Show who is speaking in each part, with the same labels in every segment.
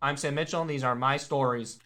Speaker 1: I'm Sam Mitchell, and these are my stories.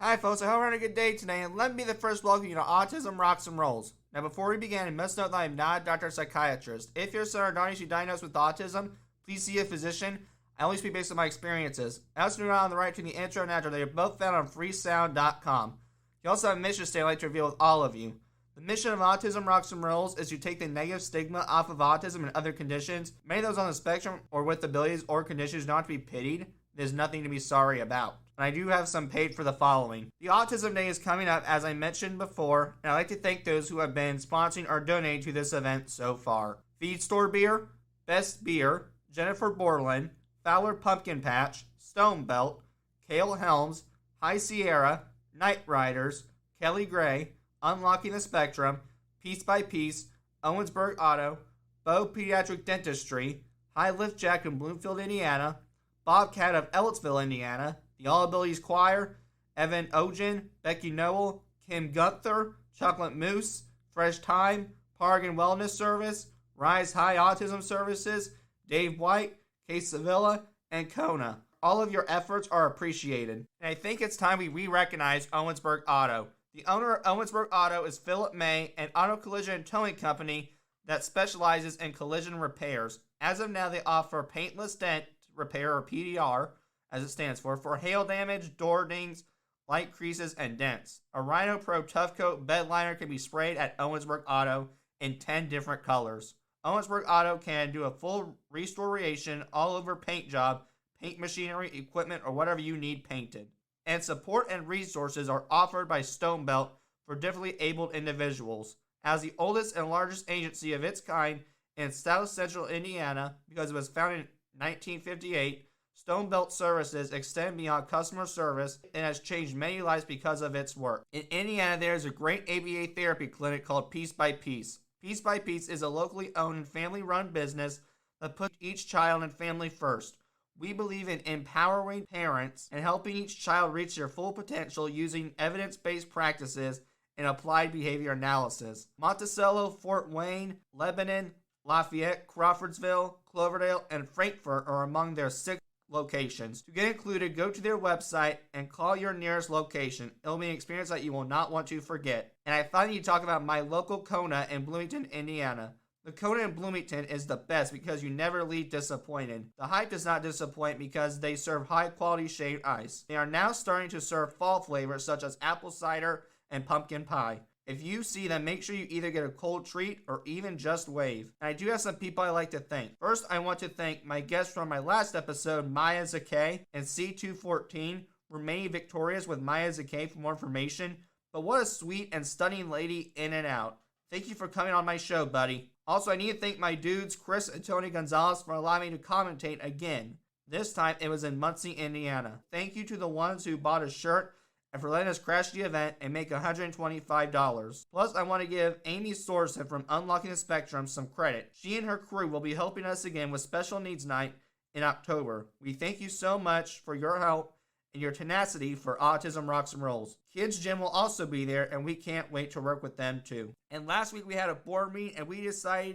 Speaker 1: Hi folks, I hope you're having a good day today, and let me be the first welcome you to Autism Rocks and Rolls. Now before we begin, I must note that I am not a doctor or psychiatrist. If your son or daughter is diagnosed with autism, please see a physician. I only speak based on my experiences. I also do not on the right to the intro and outro. They are both found on freesound.com. You also have a mission statement I'd like to reveal with all of you. The mission of Autism Rocks and Rolls is to take the negative stigma off of autism and other conditions. Many of those on the spectrum or with abilities or conditions not to be pitied. There's nothing to be sorry about. And I do have some paid for the following. The Autism Day is coming up, as I mentioned before, and I'd like to thank those who have been sponsoring or donating to this event so far. Feed Store Beer, Best Beer, Jennifer Borland, Fowler Pumpkin Patch, Stone Belt, Cale Helms, High Sierra, Night Riders, Kelly Gray, Unlocking the Spectrum, Piece by Piece, Owensburg Auto, Bow Pediatric Dentistry, High Lift Jack in Bloomfield, Indiana, Bobcat of Ellettsville, Indiana, the All Abilities Choir, Evan Ogen, Becky Noel, Kim Gunther, Chocolate Moose, Fresh Time, Pargan Wellness Service, Rise High Autism Services, Dave White, Case Sevilla, and Kona. All of your efforts are appreciated. And I think it's time we re-recognize Owensburg Auto. The owner of Owensburg Auto is Philip May, an auto collision and towing company that specializes in collision repairs. As of now, they offer paintless dent repair, or PDR, as it stands for hail damage, door dings, light creases, and dents. A Rhino Pro Tough Coat bed liner can be sprayed at Owensburg Auto in 10 different colors. Owensburg Auto can do a full restoration all over paint job, paint machinery, equipment, or whatever you need painted. And support and resources are offered by Stone Belt for differently abled individuals. As the oldest and largest agency of its kind in South Central Indiana, because it was founded in 1958, Stone Belt services extend beyond customer service and has changed many lives because of its work. In Indiana, there is a great ABA therapy clinic called Piece by Piece. Piece by Piece is a locally owned and family-run business that puts each child and family first. We believe in empowering parents and helping each child reach their full potential using evidence-based practices and applied behavior analysis. Monticello, Fort Wayne, Lebanon, Lafayette, Crawfordsville, Cloverdale, and Frankfort are among their 6 locations. To get included, go to their website and call your nearest location. It'll be an experience that you will not want to forget. And I finally need to talk about my local Kona in Bloomington, Indiana. The Kona in Bloomington is the best because you never leave disappointed. The hype does not disappoint because they serve high quality shaved ice. They are now starting to serve fall flavors such as apple cider and pumpkin pie. If you see them, make sure you either get a cold treat or even just wave. And I do have some people I like to thank. First, I want to thank my guests from my last episode, Maya Zakay and C214. Remain victorious with Maya Zakay for more information. But what a sweet and stunning lady in and out. Thank you for coming on my show, buddy. Also, I need to thank my dudes, Chris and Tony Gonzalez, for allowing me to commentate again. This time, it was in Muncie, Indiana. Thank you to the ones who bought a shirt and for letting us crash the event and make $125. Plus, I want to give Amy Sorsen from Unlocking the Spectrum some credit. She and her crew will be helping us again with Special Needs Night in October. We thank you so much for your help and your tenacity for Autism Rocks and Rolls. Kids Gym will also be there, and we can't wait to work with them too. And last week we had a board meeting, and we decided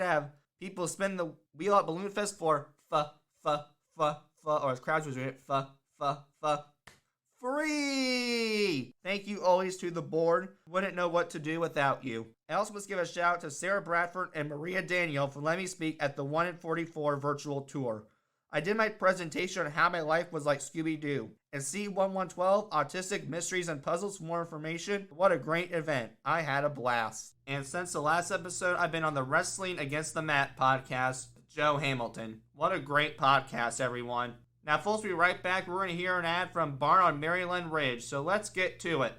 Speaker 1: to have people spin the wheel at Balloon Fest for or as crowds was doing it, free! Thank you always to the board. Wouldn't know what to do without you. I also must give a shout out to Sarah Bradford and Maria Daniel for letting me speak at the 1 in 44 virtual tour. I did my presentation on how my life was like Scooby-Doo. And C1112, Autistic Mysteries and Puzzles for more information. What a great event. I had a blast. And since the last episode, I've been on the Wrestling Against the Mat podcast with Joe Hamilton. What a great podcast, everyone. Now, folks, we'll be right back. We're going to hear an ad from Barn on Maryland Ridge, so let's get to it.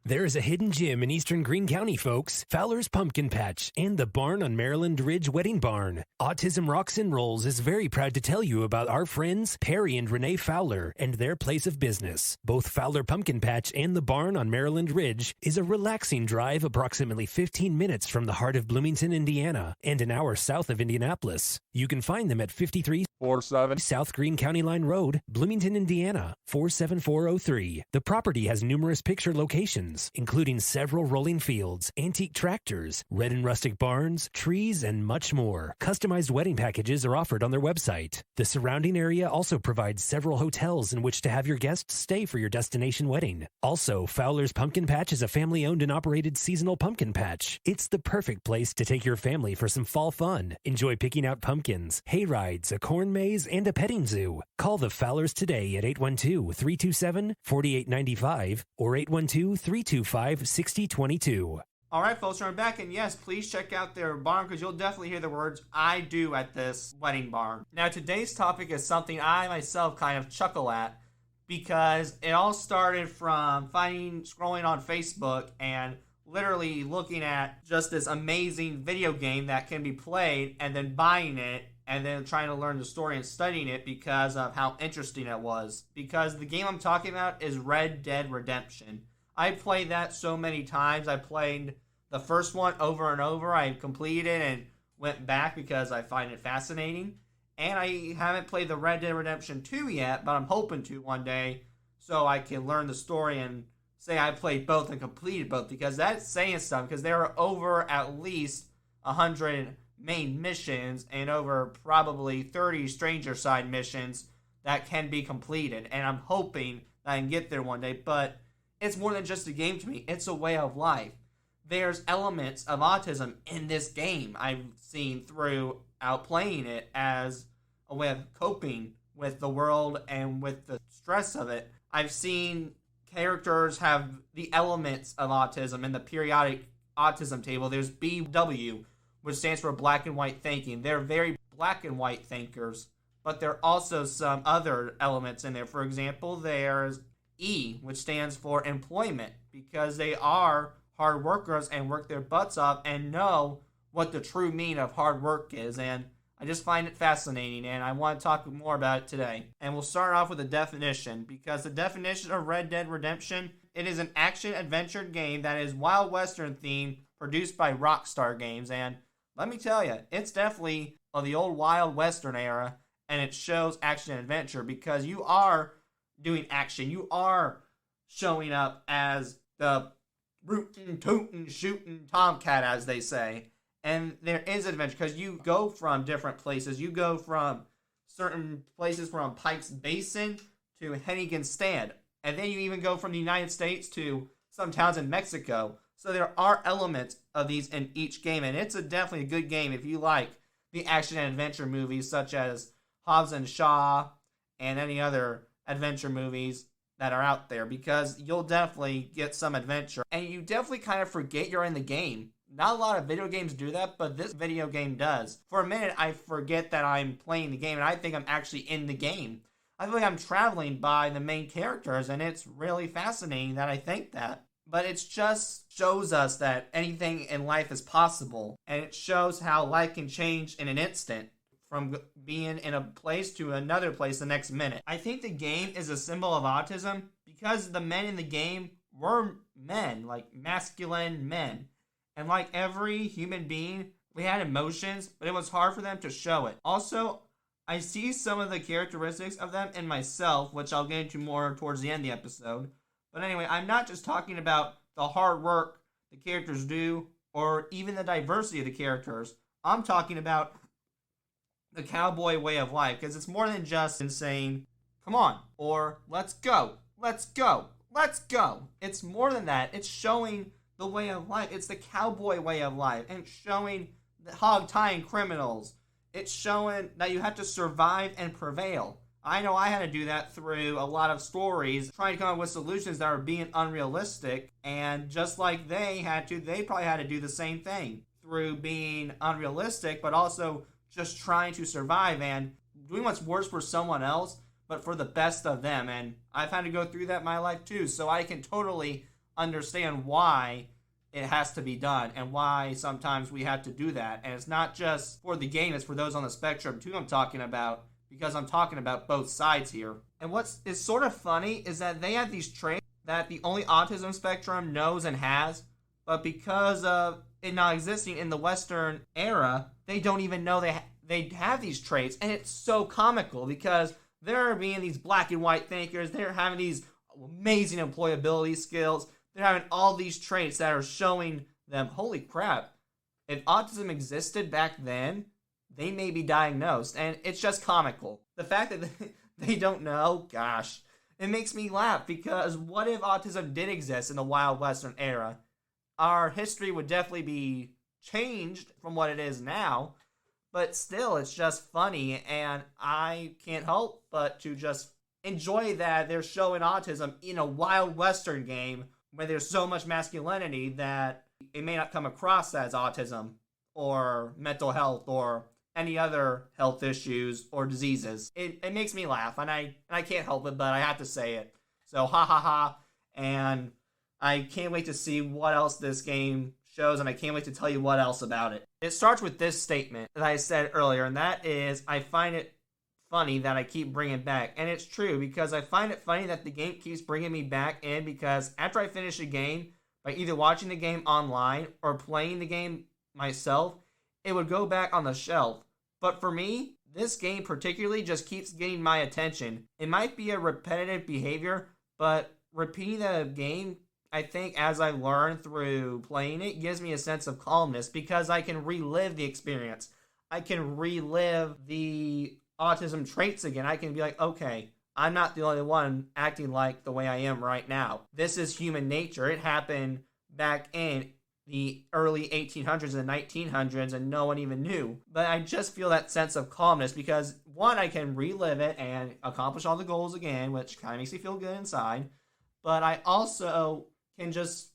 Speaker 2: There's a hidden gem in eastern Greene County, folks. Fowler's Pumpkin Patch and the Barn on Maryland Ridge Wedding Barn. Autism Rocks and Rolls is very proud to tell you about our friends Perry and Renee Fowler and their place of business. Both Fowler Pumpkin Patch and the Barn on Maryland Ridge is a relaxing drive approximately 15 minutes from the heart of Bloomington, Indiana, and an hour south of Indianapolis. You can find them at 5347 South Greene County Line Road, Bloomington, Indiana, 47403. The property has numerous picture locations attractions, including several rolling fields, antique tractors, red and rustic barns, trees, and much more. Customized wedding packages are offered on their website. The surrounding area also provides several hotels in which to have your guests stay for your destination wedding. Also, Fowler's Pumpkin Patch is a family-owned and operated seasonal pumpkin patch. It's the perfect place to take your family for some fall fun. Enjoy picking out pumpkins, hay rides, a corn maze, and a petting zoo. Call the Fowlers today at 812-327-4895 or 812-325-6022.
Speaker 1: All right, folks, we're back, and yes, please check out their barn because you'll definitely hear the words "I do" at this wedding barn. Now, today's topic is something I myself kind of chuckle at because it all started from scrolling on Facebook and literally looking at just this amazing video game that can be played and then buying it and then trying to learn the story and studying it because of how interesting it was. Because the game I'm talking about is Red Dead Redemption. I played that so many times. I played the first one over and over. I completed it and went back because I find it fascinating. And I haven't played the Red Dead Redemption 2 yet, but I'm hoping to one day so I can learn the story and say I played both and completed both, because that's saying something, because there are over at least 100 main missions and over probably 30 stranger side missions that can be completed. And I'm hoping that I can get there one day, but it's more than just a game to me. It's a way of life. There's elements of autism in this game I've seen throughout playing it as a way of coping with the world and with the stress of it. I've seen characters have the elements of autism in the periodic autism table. There's BW, which stands for black and white thinking. They're very black and white thinkers, but there are also some other elements in there. For example, there's E, which stands for employment, because they are hard workers and work their butts off and know what the true meaning of hard work is. And I just find it fascinating, and I want to talk more about it today. And we'll start off with a definition, because the definition of Red Dead Redemption, it is an action-adventure game that is Wild Western themed, produced by Rockstar Games. And let me tell you, it's definitely of the old Wild Western era, and it shows action and adventure because you are doing action. You are showing up as the rootin', tootin', shootin' tomcat, as they say. And there is adventure because you go from different places. You go from certain places from Pike's Basin to Hennigan's Stand. And then you even go from the United States to some towns in Mexico. So there are elements of these in each game. And it's definitely a good game if you like the action and adventure movies such as Hobbs and Shaw and any other adventure movies that are out there, because you'll definitely get some adventure. And you definitely kind of forget you're in the game. Not a lot of video games do that, but this video game does. For a minute, I forget that I'm playing the game, and I think I'm actually in the game. I feel like I'm traveling by the main characters, and it's really fascinating that I think that. But it just shows us that anything in life is possible, and it shows how life can change in an instant, from being in a place to another place the next minute. I think the game is a symbol of autism because the men in the game were men, like masculine men. And like every human being, we had emotions, but it was hard for them to show it. Also, I see some of the characteristics of them in myself, which I'll get into more towards the end of the episode. But anyway, I'm not just talking about the hard work the characters do, or even the diversity of the characters. I'm talking about the cowboy way of life, because it's more than just saying, come on, or let's go, let's go, let's go. It's more than that. It's showing the way of life. It's the cowboy way of life, and it's showing the hog-tying criminals. It's showing that you have to survive and prevail. I know I had to do that through a lot of stories, trying to come up with solutions that are being unrealistic, and just like they probably had to do the same thing through being unrealistic, but also just trying to survive and doing what's worse for someone else, but for the best of them. And I've had to go through that in my life too, so I can totally understand why it has to be done and why sometimes we have to do that. And it's not just for the game, it's for those on the spectrum too I'm talking about, because I'm talking about both sides here. And what is sort of funny is that they have these traits that the only autism spectrum knows and has, but because of it not existing in the Western era, they don't even know they have these traits. And it's so comical because they're being these black and white thinkers, they're having these amazing employability skills, they're having all these traits that are showing them, holy crap, if autism existed back then, they may be diagnosed. And it's just comical. The fact that they don't know, gosh, it makes me laugh, because what if autism did exist in the Wild Western era? Our history would definitely be changed from what it is now, but still, it's just funny, and I can't help but to just enjoy that they're showing autism in a Wild Western game where there's so much masculinity that it may not come across as autism or mental health or any other health issues or diseases. It makes me laugh, and I can't help it, but I have to say it. So ha ha ha, and I can't wait to see what else this game shows, and I can't wait to tell you what else about it. It starts with this statement that I said earlier, and that is, I find it funny that I keep bringing back. And it's true, because I find it funny that the game keeps bringing me back in, because after I finish a game, by either watching the game online or playing the game myself, it would go back on the shelf. But for me, this game particularly just keeps getting my attention. It might be a repetitive behavior, but repeating the game, I think, as I learn through playing it, gives me a sense of calmness, because I can relive the experience. I can relive the autism traits again. I can be like, okay, I'm not the only one acting like the way I am right now. This is human nature. It happened back in the early 1800s and 1900s, and no one even knew. But I just feel that sense of calmness, because one, I can relive it and accomplish all the goals again, which kind of makes me feel good inside. But I also can just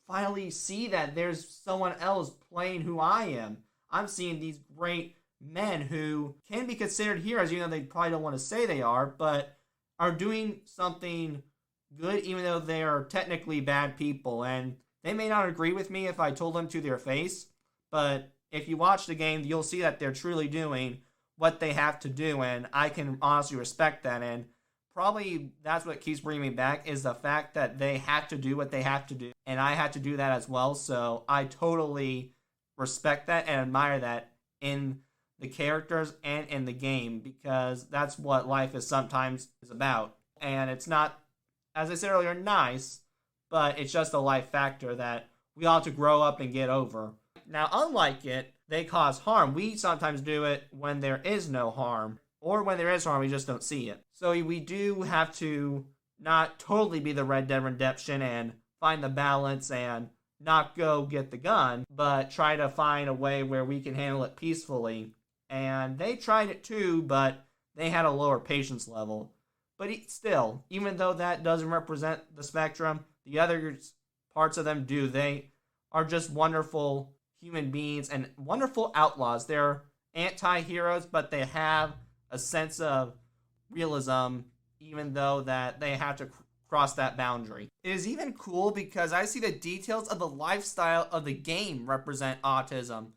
Speaker 1: finally see that there's someone else playing who I am. I'm seeing these great men who can be considered heroes, even though they probably don't want to say they are, but are doing something good, even though they are technically bad people. And they may not agree with me if I told them to their face, but if you watch the game, you'll see that they're truly doing what they have to do, and I can honestly respect that. And probably that's what keeps bringing me back, is the fact that they have to do what they have to do, and I had to do that as well. So I totally respect that and admire that in the characters and in the game, because that's what life is sometimes is about. And it's not, as I said earlier, nice, but it's just a life factor that we ought to grow up and get over. Now, unlike it, they cause harm. We sometimes do it when there is no harm, or when there is harm, we just don't see it. So we do have to not totally be the Red Dead Redemption and find the balance and not go get the gun, but try to find a way where we can handle it peacefully. And they tried it too, but they had a lower patience level. But still, even though that doesn't represent the spectrum, the other parts of them do. They are just wonderful human beings and wonderful outlaws. They're anti-heroes, but they have a sense of realism, even though that they have to cross that boundary. It is even cool because I see the details of the lifestyle of the game represent autism.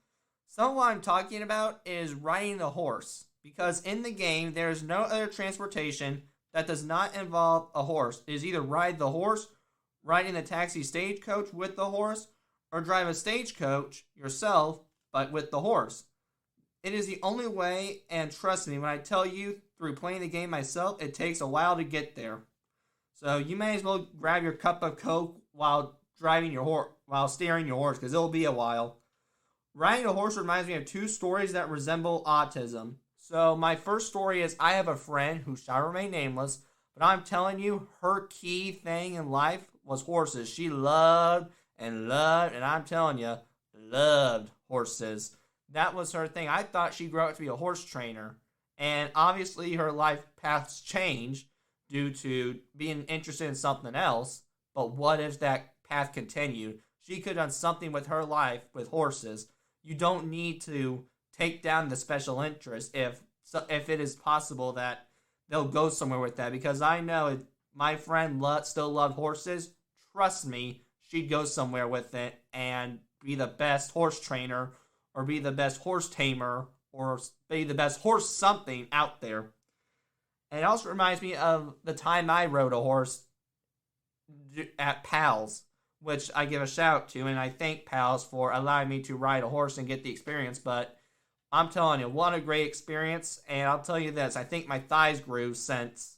Speaker 1: Some of what I'm talking about is riding the horse, because in the game there is no other transportation that does not involve a horse. It is either ride the horse, ride in the taxi stagecoach with the horse, or drive a stagecoach yourself, but with the horse. It is the only way, and trust me when I tell you, through playing the game myself, it takes a while to get there. So you may as well grab your cup of Coke while driving your horse, while steering your horse, because it'll be a while. Riding a horse reminds me of two stories that resemble autism. So my first story is, I have a friend who shall remain nameless, but I'm telling you, her key thing in life was horses. She loved, and I'm telling you, loved horses. That was her thing. I thought she'd grow up to be a horse trainer. And obviously her life paths changed due to being interested in something else. But what if that path continued? She could have done something with her life with horses. You don't need to take down the special interest if it is possible that they'll go somewhere with that. Because I know if my friend still loved horses, trust me, she'd go somewhere with it and be the best horse trainer, or be the best horse tamer, or be the best horse something out there. And it also reminds me of the time I rode a horse at PALS, which I give a shout out to, and I thank PALS for allowing me to ride a horse and get the experience. But I'm telling you, what a great experience. And I'll tell you this, I think my thighs grew since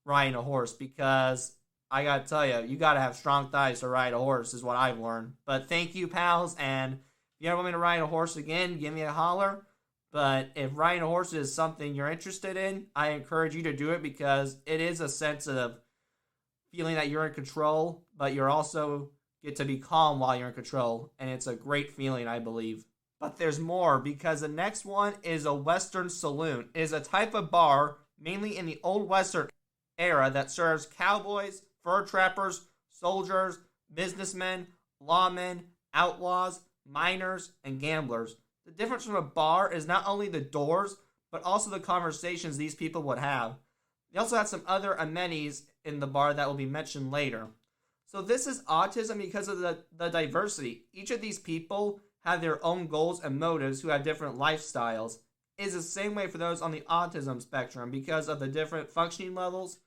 Speaker 1: riding a horse, because I gotta tell you, you gotta have strong thighs to ride a horse, is what I've learned. But thank you, pals, and if you ever want me to ride a horse again, give me a holler. But if riding a horse is something you're interested in, I encourage you to do it because it is a sense of feeling that you're in control, but you're also get to be calm while you're in control, and it's a great feeling, I believe. But there's more, because the next one is a Western saloon. It is a type of bar, mainly in the Old Western era, that serves cowboys, fur trappers, soldiers, businessmen, lawmen, outlaws, miners, and gamblers. The difference from a bar is not only the doors, but also the conversations these people would have. They also have some other amenities in the bar that will be mentioned later. So this is autism because of the diversity. Each of these people have their own goals and motives who have different lifestyles. It is the same way for those on the autism spectrum because of the different functioning levels,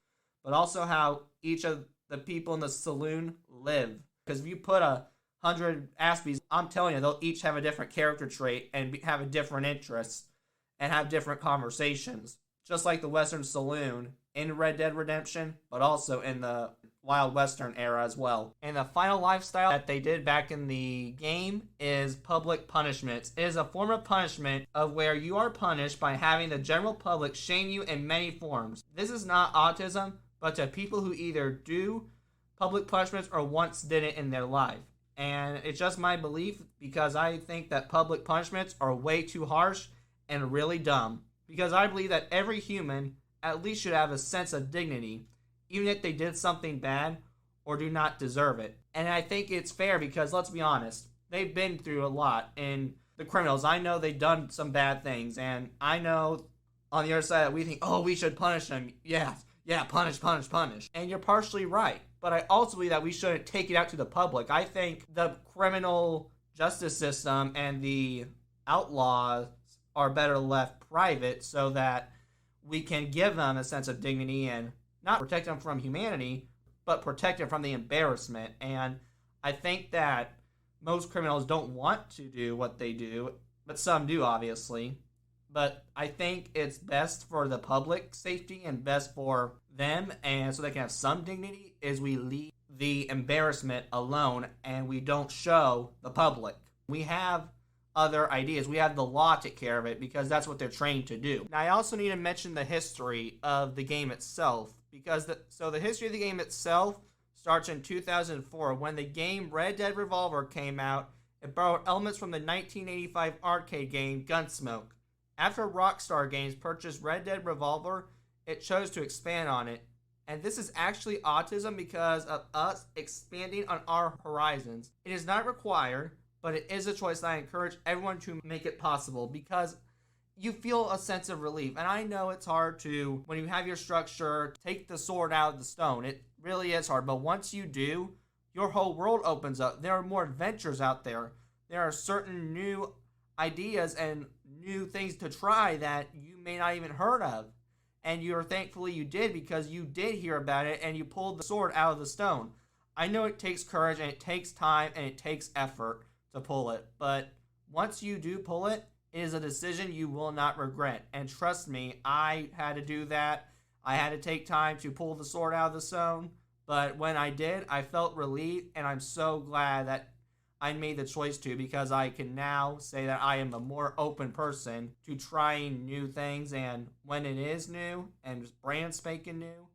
Speaker 1: but also how each of the people in the saloon live. Because if you put 100 Aspies, I'm telling you, they'll each have a different character trait and have a different interests and have different conversations. Just like the Western Saloon in Red Dead Redemption, but also in the Wild Western era as well. And the final lifestyle that they did back in the game is public punishments. It is a form of punishment of where you are punished by having the general public shame you in many forms. This is not autism, but to people who either do public punishments or once did it in their life. And it's just my belief because I think that public punishments are way too harsh and really dumb. Because I believe that every human at least should have a sense of dignity, even if they did something bad or do not deserve it. And I think it's fair because, let's be honest, they've been through a lot. And the criminals, I know they've done some bad things. And I know on the other side that we think, oh, we should punish them. Yeah, punish. And you're partially right. But I also believe that we shouldn't take it out to the public. I think the criminal justice system and the outlaws are better left private so that we can give them a sense of dignity and not protect them from humanity, but protect them from the embarrassment. And I think that most criminals don't want to do what they do, but some do, obviously. But I think it's best for the public safety and best for them, and so they can have some dignity, is we leave the embarrassment alone and we don't show the public. We have other ideas. We have the law take care of it because that's what they're trained to do. Now, I also need to mention the history of the game itself because the history of the game itself starts in 2004 when the game Red Dead Revolver came out. It borrowed elements from the 1985 arcade game Gunsmoke. After Rockstar Games purchased Red Dead Revolver, it chose to expand on it. And this is actually autism because of us expanding on our horizons. It is not required, but it is a choice that I encourage everyone to make it possible because you feel a sense of relief. And I know it's hard to, when you have your structure, take the sword out of the stone. It really is hard. But once you do, your whole world opens up. There are more adventures out there. There are certain new ideas and new things to try that you may not even heard of. And you're thankfully you did because you did hear about it and you pulled the sword out of the stone. I know it takes courage and it takes time and it takes effort to pull it. But once you do pull it, it is a decision you will not regret. And trust me, I had to do that. I had to take time to pull the sword out of the stone. But when I did, I felt relieved and I'm so glad that I made the choice to because I can now say that I am a more open person to trying new things, and when it is new and brand spanking new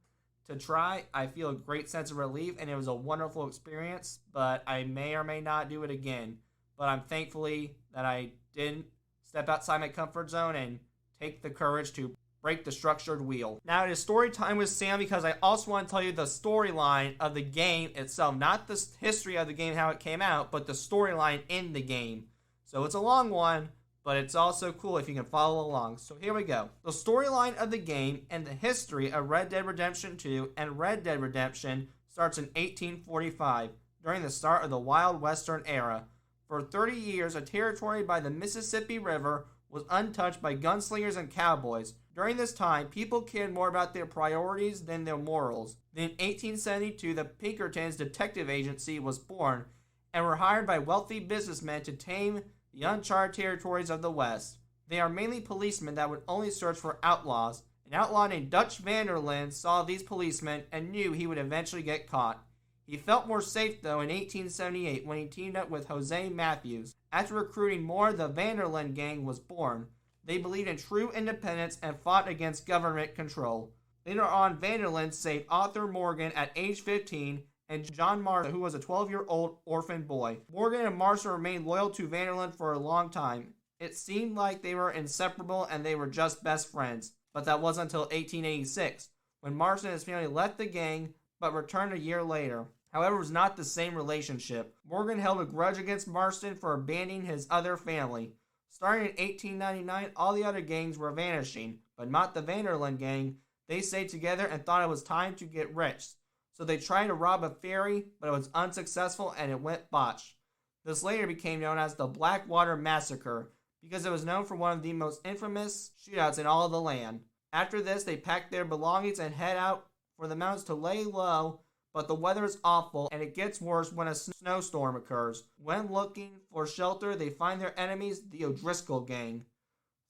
Speaker 1: to try, I feel a great sense of relief and it was a wonderful experience, but I may or may not do it again. But I'm thankfully that I didn't step outside my comfort zone and take the courage to break the structured wheel. Now it is story time with Sam because I also want to tell you the storyline of the game itself. Not the history of the game, how it came out, but the storyline in the game. So it's a long one, but it's also cool if you can follow along. So here we go. The storyline of the game and the history of Red Dead Redemption 2 and Red Dead Redemption starts in 1845, during the start of the Wild Western era. For 30 years, a territory by the Mississippi River was untouched by gunslingers and cowboys. During this time, people cared more about their priorities than their morals. Then in 1872, the Pinkertons Detective Agency was born and were hired by wealthy businessmen to tame the uncharted territories of the West. They are mainly policemen that would only search for outlaws An outlaw named Dutch Vanderlyn saw these policemen and knew he would eventually get caught. He felt more safe, though, in 1878 when he teamed up with Jose Matthews. After recruiting more, the Vanderlyn Gang was born. They believed in true independence and fought against government control. Later on, Vanderlyn saved Arthur Morgan at age 15 and John Marston, who was a 12-year-old orphan boy. Morgan and Marston remained loyal to Vanderlyn for a long time. It seemed like they were inseparable and they were just best friends. But that wasn't until 1886, when Marston and his family left the gang, but returned a year later. However, it was not the same relationship. Morgan held a grudge against Marston for abandoning his other family. Starting in 1899, all the other gangs were vanishing, but not the Vanderlyn Gang. They stayed together and thought it was time to get rich. So they tried to rob a ferry, but it was unsuccessful and it went botched. This later became known as the Blackwater Massacre, because it was known for one of the most infamous shootouts in all of the land. After this, they packed their belongings and head out for the mountains to lay low, but the weather is awful and it gets worse when a snowstorm occurs. When looking for shelter, they find their enemies, the O'Driscoll Gang.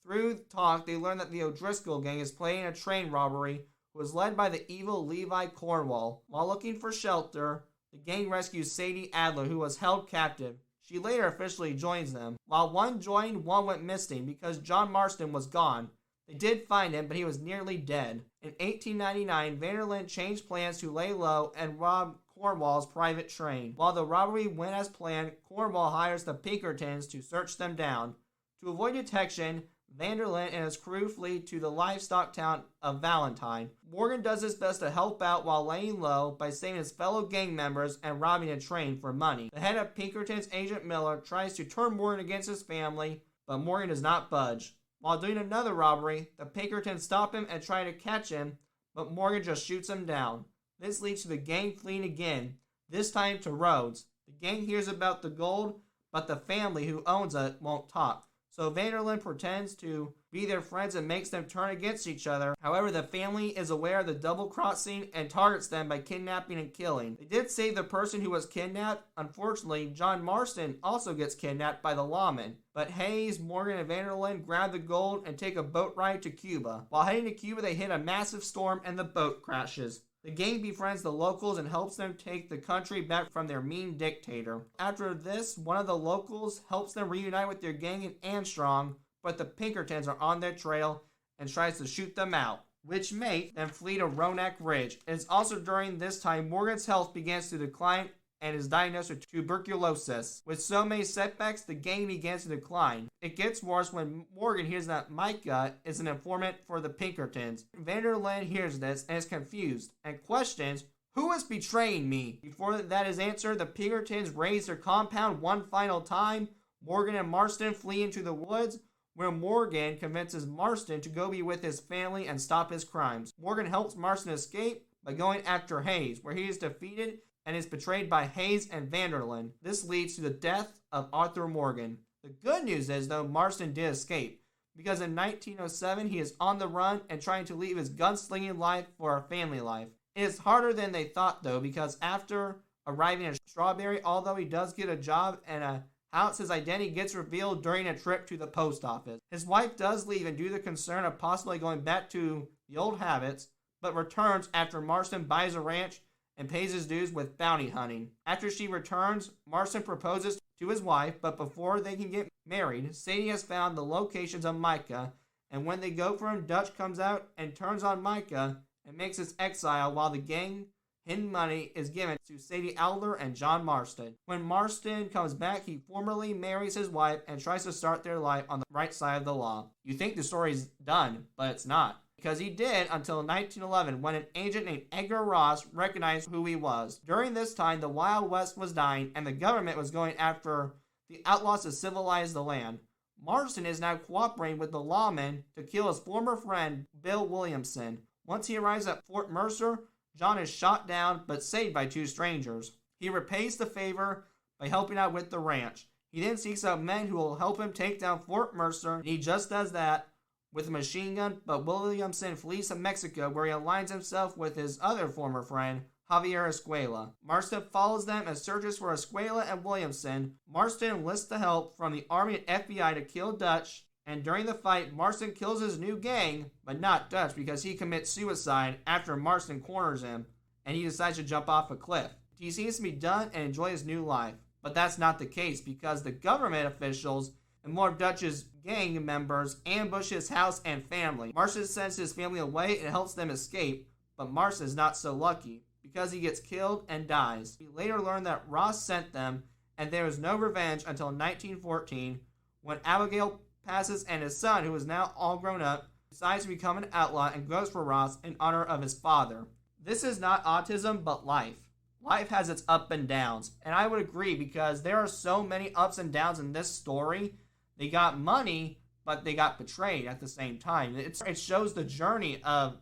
Speaker 1: Through talk, they learn that the O'Driscoll Gang is planning a train robbery, who was led by the evil Levi Cornwall. While looking for shelter, the gang rescues Sadie Adler, who was held captive. She later officially joins them. While one joined, one went missing because John Marston was gone. They did find him, but he was nearly dead. In 1899, Vanderlyn changed plans to lay low and rob Cornwall's private train. While the robbery went as planned, Cornwall hires the Pinkertons to search them down. To avoid detection, Vanderlyn and his crew flee to the livestock town of Valentine. Morgan does his best to help out while laying low by saving his fellow gang members and robbing a train for money. The head of Pinkerton's, Agent Miller, tries to turn Morgan against his family, but Morgan does not budge. While doing another robbery, the Pinkertons stop him and try to catch him, but Morgan just shoots him down. This leads to the gang fleeing again, this time to Rhodes. The gang hears about the gold, but the family who owns it won't talk. So Vanderlyn pretends to be their friends and makes them turn against each other. However, the family is aware of the double-crossing and targets them by kidnapping and killing. They did save the person who was kidnapped. Unfortunately, John Marston also gets kidnapped by the lawmen. But Hayes, Morgan, and Vanderlyn grab the gold and take a boat ride to Cuba. While heading to Cuba, they hit a massive storm and the boat crashes. The gang befriends the locals and helps them take the country back from their mean dictator. After this, one of the locals helps them reunite with their gang in Armstrong, but the Pinkertons are on their trail and tries to shoot them out, which makes them flee to Roanoke Ridge. It is also during this time Morgan's health begins to decline and is diagnosed with tuberculosis. With so many setbacks, the gang begins to decline. It gets worse when Morgan hears that Micah is an informant for the Pinkertons. Vanderlyn hears this and is confused and questions, "Who is betraying me?" Before that is answered, the Pinkertons raise their compound one final time. Morgan and Marston flee into the woods, where Morgan convinces Marston to go be with his family and stop his crimes. Morgan helps Marston escape by going after Hayes, where he is defeated and is betrayed by Hayes and Vanderlyn. This leads to the death of Arthur Morgan. The good news is, though, Marston did escape, because in 1907 he is on the run and trying to leave his gunslinging life for a family life. It is harder than they thought, though, because after arriving in Strawberry, although he does get a job and a house, his identity gets revealed during a trip to the post office. His wife does leave and due to the concern of possibly going back to the old habits, but returns after Marston buys a ranch and pays his dues with bounty hunting. After she returns, Marston proposes to his wife, but before they can get married, Sadie has found the locations of Micah, and when they go for him, Dutch comes out and turns on Micah and makes his exile while the gang hidden money is given to Sadie Adler and John Marston. When Marston comes back, he formally marries his wife and tries to start their life on the right side of the law. You think the story's done, but it's not. Because he did until 1911 when an agent named Edgar Ross recognized who he was. During this time, the Wild West was dying and the government was going after the outlaws to civilize the land. Marston is now cooperating with the lawmen to kill his former friend, Bill Williamson. Once he arrives at Fort Mercer, John is shot down but saved by two strangers. He repays the favor by helping out with the ranch. He then seeks out men who will help him take down Fort Mercer, and he just does that with a machine gun, but Williamson flees to Mexico where he aligns himself with his other former friend, Javier Escuela. Marston follows them and searches for Escuela and Williamson. Marston enlists the help from the Army and FBI to kill Dutch And during the fight, Marston kills his new gang, but not Dutch, because he commits suicide after Marston corners him, and he decides to jump off a cliff. He seems to be done and enjoy his new life, but that's not the case, because the government officials and more of Dutch's gang members ambush his house and family. Marston sends his family away and helps them escape, but Marston is not so lucky, because he gets killed and dies. We later learn that Ross sent them, and there is no revenge until 1914, when Abigail passes and his son, who is now all grown up, decides to become an outlaw and goes for Ross in honor of his father. This is not autism, but life. Life has its ups and downs, and I would agree, because there are so many ups and downs in this story. They got money, but they got betrayed at the same time. It shows the journey of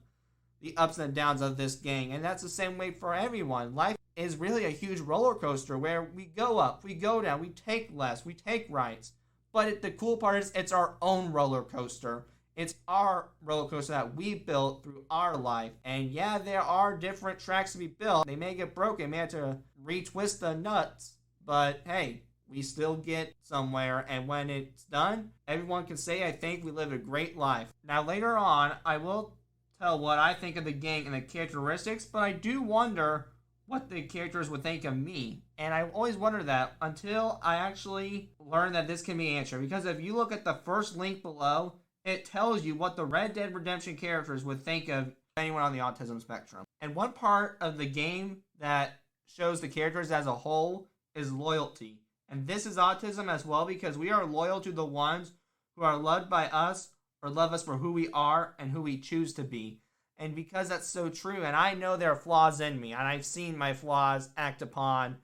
Speaker 1: the ups and downs of this gang, and that's the same way for everyone. Life is really a huge roller coaster where we go up, we go down, we take less, we take rights. But the cool part is it's our own roller coaster. It's our roller coaster that we built through our life. And yeah, there are different tracks to be built. They may get broken, may have to retwist the nuts. But hey, we still get somewhere. And when it's done, everyone can say, I think we live a great life. Now later on, I will tell what I think of the gang and the characteristics. But I do wonder what the characters would think of me. And I always wonder that until I actually learn that this can be answered. Because if you look at the first link below, it tells you what the Red Dead Redemption characters would think of anyone on the autism spectrum. And one part of the game that shows the characters as a whole is loyalty. And this is autism as well, because we are loyal to the ones who are loved by us or love us for who we are and who we choose to be. And because that's so true, and I know there are flaws in me, and I've seen my flaws act upon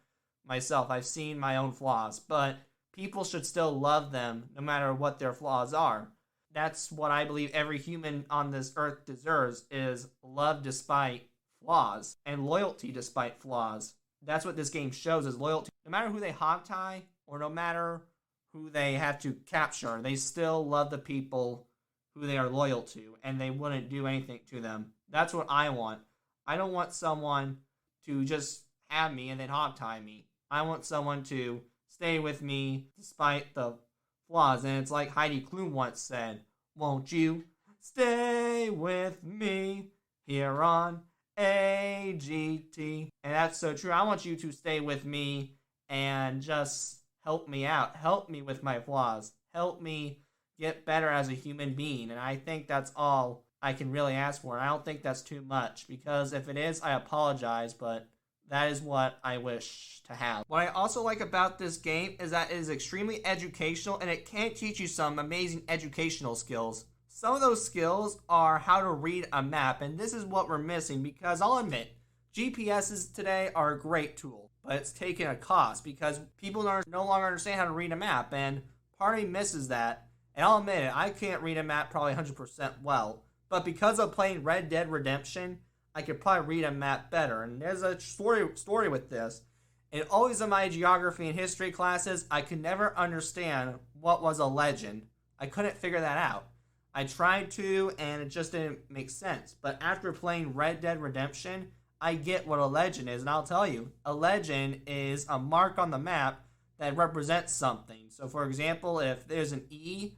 Speaker 1: myself. I've seen my own flaws, but people should still love them no matter what their flaws are. That's what I believe every human on this earth deserves, is love despite flaws and loyalty despite flaws. That's what this game shows, is loyalty. No matter who they hogtie or no matter who they have to capture, they still love the people who they are loyal to, and they wouldn't do anything to them. That's what I want. I don't want someone to just have me and then hogtie me. I want someone to stay with me despite the flaws. And it's like Heidi Klum once said, won't you stay with me here on AGT? And that's so true. I want you to stay with me and just help me out. Help me with my flaws. Help me get better as a human being. And I think that's all I can really ask for. And I don't think that's too much, because if it is, I apologize, but that is what I wish to have. What I also like about this game is that it is extremely educational, and it can teach you some amazing educational skills. Some of those skills are how to read a map, and this is what we're missing, because I'll admit, GPSs today are a great tool, but it's taken a cost because people no longer understand how to read a map, and part of me misses that. And I'll admit it, I can't read a map probably 100% well, but because of playing Red Dead Redemption, I could probably read a map better. And there's a story with this. And always in my geography and history classes, I could never understand what was a legend. I couldn't figure that out. I tried to, and it just didn't make sense. But after playing Red Dead Redemption, I get what a legend is. And I'll tell you, a legend is a mark on the map that represents something. So for example, if there's an E,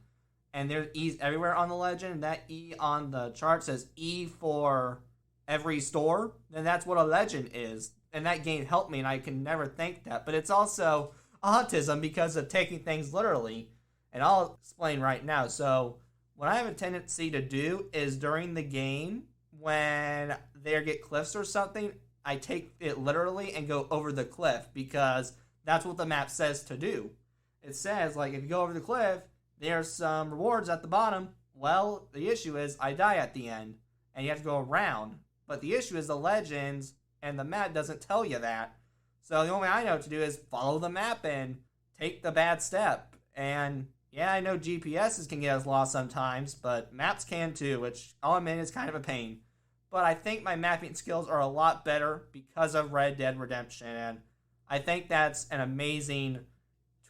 Speaker 1: and there's E's everywhere on the legend, that E on the chart says E for every store, then that's what a legend is. And that game helped me, and I can never think that. But it's also autism because of taking things literally. And I'll explain right now. So what I have a tendency to do is during the game, when they get cliffs or something, I take it literally and go over the cliff, because that's what the map says to do. It says, like, if you go over the cliff, there's some rewards at the bottom. Well, the issue is I die at the end, and you have to go around. But the issue is the legends and the map doesn't tell you that. So the only way I know what to do is follow the map and take the bad step. And yeah, I know GPSs can get us lost sometimes, but maps can too, which I'll admit is kind of a pain. But I think my mapping skills are a lot better because of Red Dead Redemption, and I think that's an amazing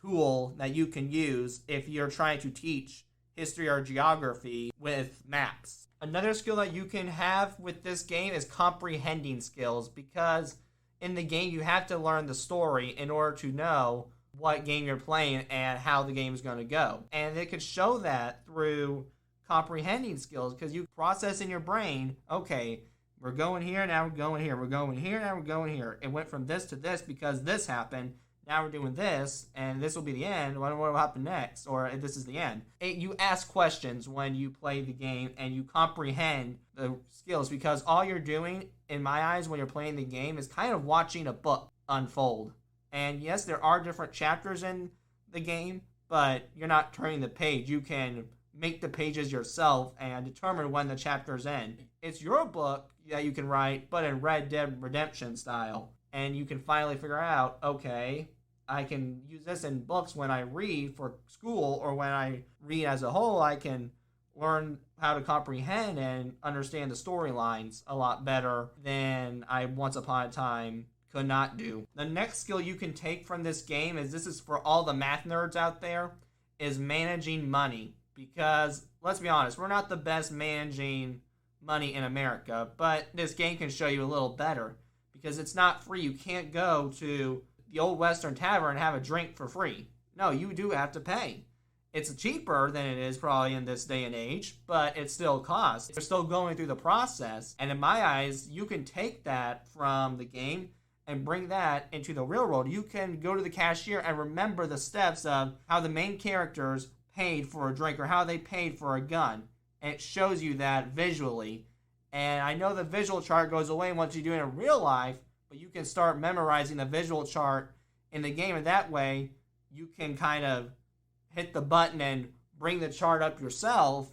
Speaker 1: tool that you can use if you're trying to teach history or geography with maps. Another skill that you can have with this game is comprehending skills, because in the game you have to learn the story in order to know what game you're playing and how the game is going to go. And it could show that through comprehending skills, because you process in your brain, okay, we're going here, now we're going here, we're going here, now we're going here. It went from this to this because this happened. Now we're doing this, and this will be the end. What will happen next? Or this is the end. You ask questions when you play the game, and you comprehend the skills, because all you're doing, in my eyes, when you're playing the game, is kind of watching a book unfold. And yes, there are different chapters in the game, but you're not turning the page. You can make the pages yourself and determine when the chapters end. It's your book that you can write, but in Red Dead Redemption style. And you can finally figure out, okay, I can use this in books when I read for school, or when I read as a whole, I can learn how to comprehend and understand the storylines a lot better than I once upon a time could not do. The next skill you can take from this game is, this is for all the math nerds out there, is managing money. Because, let's be honest, we're not the best managing money in America, but this game can show you a little better. Because it's not free. You can't go to the old Western Tavern and have a drink for free. No, you do have to pay. It's cheaper than it is probably in this day and age, but it still costs. You're still going through the process. And in my eyes, you can take that from the game and bring that into the real world. You can go to the cashier and remember the steps of how the main characters paid for a drink, or how they paid for a gun. And it shows you that visually. And I know the visual chart goes away once you do it in real life, but you can start memorizing the visual chart in the game, and that way you can kind of hit the button and bring the chart up yourself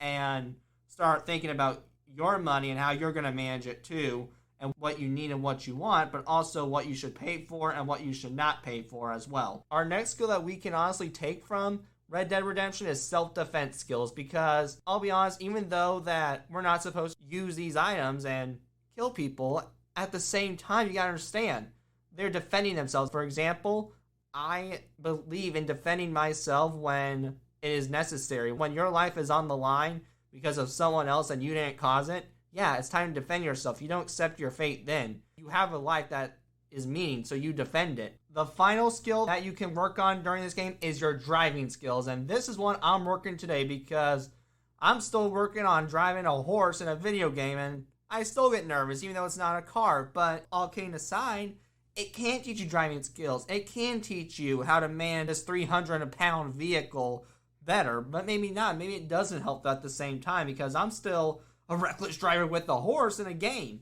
Speaker 1: and start thinking about your money and how you're going to manage it too, and what you need and what you want, but also what you should pay for and what you should not pay for as well. Our next skill that we can honestly take from Red Dead Redemption is self-defense skills, because I'll be honest, even though that we're not supposed to use these items and kill people, at the same time, you gotta understand, they're defending themselves. For example, I believe in defending myself when it is necessary. When your life is on the line because of someone else and you didn't cause it, yeah, it's time to defend yourself. You don't accept your fate then. You have a life that is mean, so you defend it. The final skill that you can work on during this game is your driving skills, and this is one I'm working today, because I'm still working on driving a horse in a video game, and I still get nervous even though it's not a car. But all kidding aside, it can teach you driving skills. It can teach you how to manage this 300-pound vehicle better, but maybe not. Maybe it doesn't help at the same time, because I'm still a reckless driver with a horse in a game.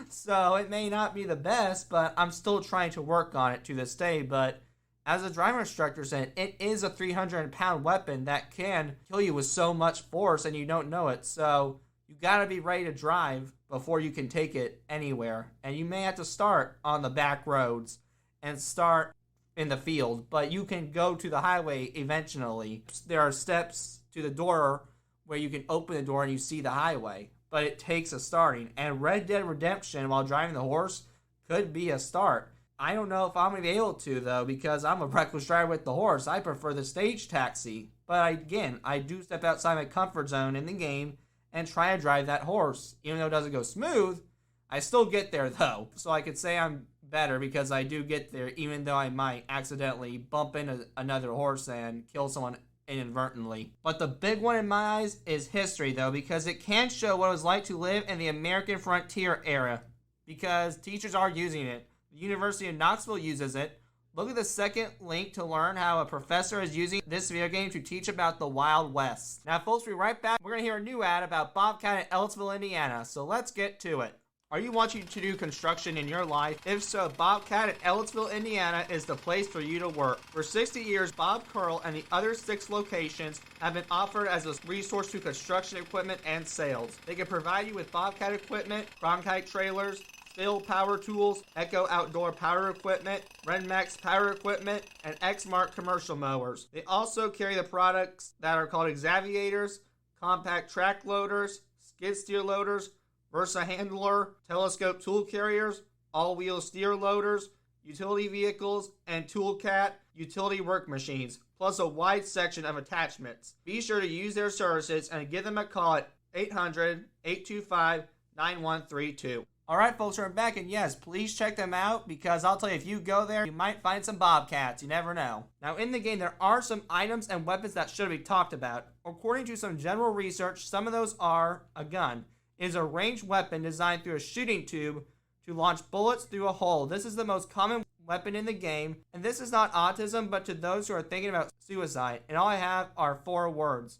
Speaker 1: So it may not be the best, but I'm still trying to work on it to this day. But as a driver instructor said, it is a 300-pound weapon that can kill you with so much force and you don't know it. So you gotta be ready to drive before you can take it anywhere. And you may have to start on the back roads and start in the field, but you can go to the highway eventually. There are steps to the door where you can open the door and you see the highway. But it takes a starting. And Red Dead Redemption, while driving the horse, could be a start. I don't know if I'm going to be able to, though, because I'm a reckless driver with the horse. I prefer the stage taxi. But again, I do step outside my comfort zone in the game and try to drive that horse. Even though it doesn't go smooth, I still get there, though. So I could say I'm better because I do get there, even though I might accidentally bump into another horse and kill someone inadvertently. But the big one in my eyes is history, though, because it can show what it was like to live in the American frontier era, because teachers are using it. The University of Knoxville uses it. Look at the second link to learn how a professor is using this video game to teach about the Wild West. Now, folks, we'll be right back. We're going to hear a new ad about Bobcat in Ellisville, Indiana, so let's get to it. Are you wanting to do construction in your life? If so, Bobcat in Ellisville, Indiana is the place for you to work. For 60 years, Bob Curl and the other 6 locations have been offered as a resource to construction equipment and sales. They can provide you with Bobcat equipment, Cronkite trailers, Phil power tools, Echo outdoor power equipment, Renmax power equipment, and Exmark commercial mowers. They also carry the products that are called Exaviators, compact track loaders, skid steer loaders, Versa handler, telescope tool carriers, all-wheel steer loaders, utility vehicles, and Toolcat utility work machines, plus a wide section of attachments. Be sure to use their services and give them a call at 800-825-9132. Alright folks, we're back, and yes, please check them out, because I'll tell you, if you go there, you might find some bobcats, you never know. Now in the game, there are some items and weapons that should be talked about. According to some general research, some of those are a gun. It is a ranged weapon designed through a shooting tube to launch bullets through a hole. This is the most common weapon in the game, and this is not autism, but to those who are thinking about suicide. And all I have are 4 words,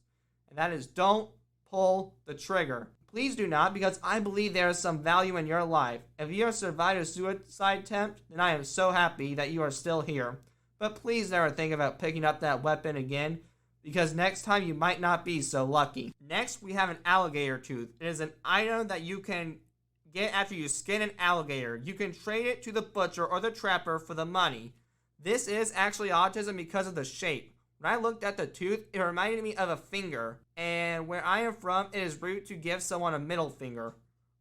Speaker 1: and that is, don't pull the trigger. Please do not, because I believe there is some value in your life. If you have survived a suicide attempt, then I am so happy that you are still here. But please never think about picking up that weapon again, because next time you might not be so lucky. Next, we have an alligator tooth. It is an item that you can get after you skin an alligator. You can trade it to the butcher or the trapper for the money. This is actually autism because of the shape. When I looked at the tooth, it reminded me of a finger, and where I am from, it is rude to give someone a middle finger.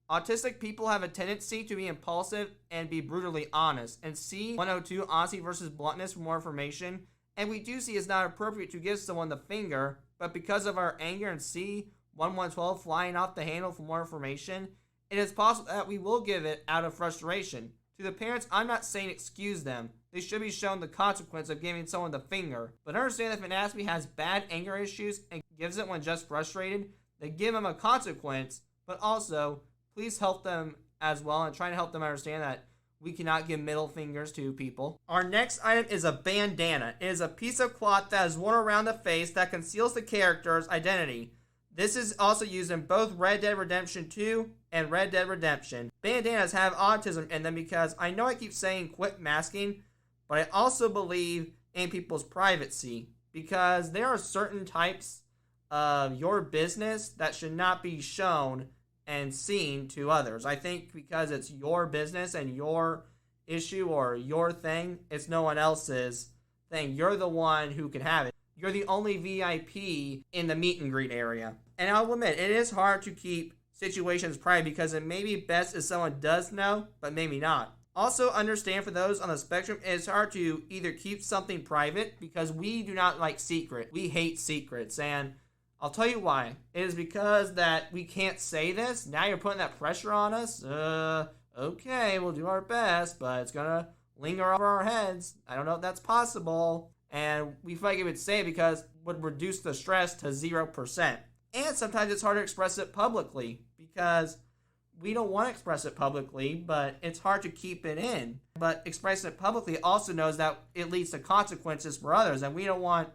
Speaker 1: Autistic people have a tendency to be impulsive and be brutally honest, and see 102 Honesty versus Bluntness for more information. And we do see it's not appropriate to give someone the finger, but because of our anger, and see 1112 flying off the handle for more information, it is possible that we will give it out of frustration. To the parents, I'm not saying excuse them. They should be shown the consequence of giving someone the finger. But understand that if an aspie has bad anger issues and gives it when just frustrated, then give them a consequence, but also please help them as well, and try to help them understand that we cannot give middle fingers to people. Our next item is a bandana. It is a piece of cloth that is worn around the face that conceals the character's identity. This is also used in both Red Dead Redemption 2 and Red Dead Redemption. Bandanas have autism in them because I know I keep saying quit masking, but I also believe in people's privacy, because there are certain types of your business that should not be shown and seen to others. I think because it's your business and your issue or your thing, it's no one else's thing. You're the one who can have it. You're the only VIP in the meet and greet area. And I'll admit, it is hard to keep situations private because it may be best if someone does know, but maybe not. Also understand, for those on the spectrum, it's hard to either keep something private because we do not like secret. We hate secrets, and I'll tell you why. It is because that we can't say this. Now you're putting that pressure on us. Okay, we'll do our best, but it's gonna linger over our heads. I don't know if that's possible. And we feel like it would say it because it would reduce the stress to 0%. And sometimes it's hard to express it publicly because we don't want to express it publicly, but it's hard to keep it in. But expressing it publicly also knows that it leads to consequences for others, and we don't want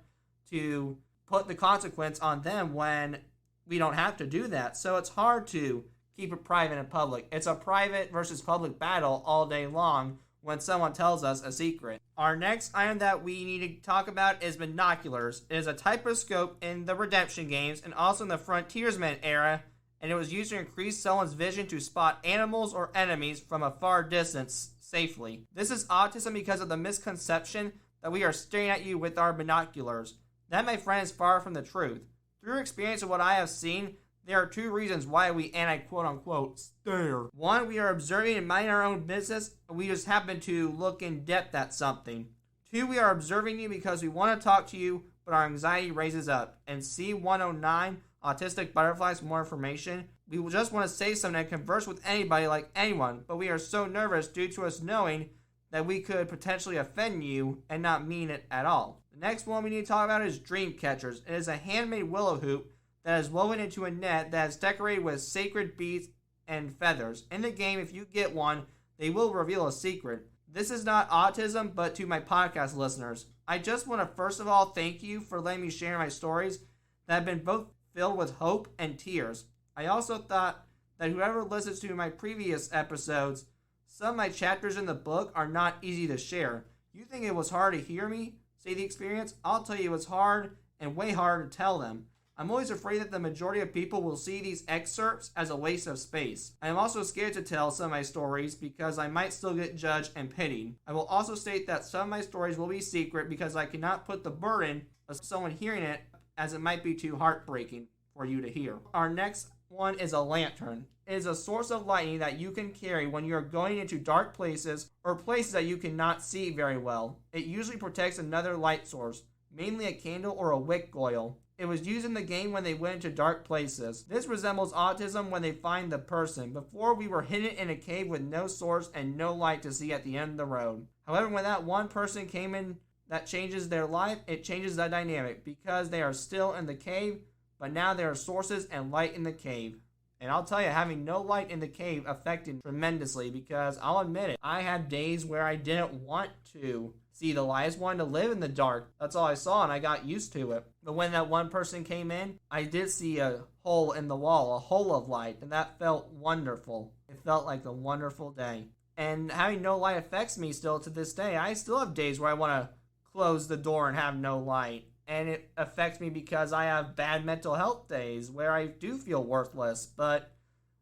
Speaker 1: to put the consequence on them when we don't have to do that. So it's hard to keep it private and public. It's a private versus public battle all day long when someone tells us a secret. Our next item that we need to talk about is binoculars. It is a type of scope in the Redemption games and also in the Frontiersman era, and it was used to increase someone's vision to spot animals or enemies from a far distance safely. This is autism because of the misconception that we are staring at you with our binoculars. That, my friend, is far from the truth. Through experience of what I have seen, there are 2 reasons why we, and I quote-unquote, stare. 1, we are observing and minding our own business, and we just happen to look in depth at something. 2, we are observing you because we want to talk to you, but our anxiety raises up. And C109, Autistic Butterflies, for more information. We will just want to say something and converse with anybody like anyone, but we are so nervous due to us knowing that we could potentially offend you and not mean it at all. The next one we need to talk about is dream catchers. It is a handmade willow hoop that is woven into a net that is decorated with sacred beads and feathers. In the game, if you get one, they will reveal a secret. This is not autism, but to my podcast listeners, I just want to first of all thank you for letting me share my stories that have been both filled with hope and tears. I also thought that whoever listens to my previous episodes, some of my chapters in the book are not easy to share. You think it was hard to hear me say the experience? I'll tell you it was hard and way harder to tell them. I'm always afraid that the majority of people will see these excerpts as a waste of space. I am also scared to tell some of my stories because I might still get judged and pitied. I will also state that some of my stories will be secret because I cannot put the burden of someone hearing it, as it might be too heartbreaking for you to hear. Our next one is a lantern. It is a source of lighting that you can carry when you are going into dark places or places that you cannot see very well. It usually protects another light source, mainly a candle or a wick oil. It was used in the game when they went into dark places. This resembles autism when they find the person. Before, we were hidden in a cave with no source and no light to see at the end of the road. However, when that one person came in that changes their life, it changes the dynamic because they are still in the cave, but now there are sources and light in the cave. And I'll tell you, having no light in the cave affected tremendously because I'll admit it, I had days where I didn't want to see the light. I just wanted to live in the dark. That's all I saw, and I got used to it. But when that one person came in, I did see a hole in the wall, a hole of light, and that felt wonderful. It felt like a wonderful day. And having no light affects me still to this day. I still have days where I want to close the door and have no light. And it affects me because I have bad mental health days where I do feel worthless. But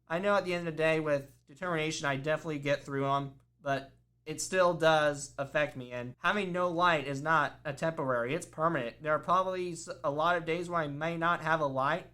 Speaker 1: I know at the end of the day, with determination, I definitely get through them. But it still does affect me. And having no light is not a temporary, it's permanent. There are probably a lot of days where I may not have a light,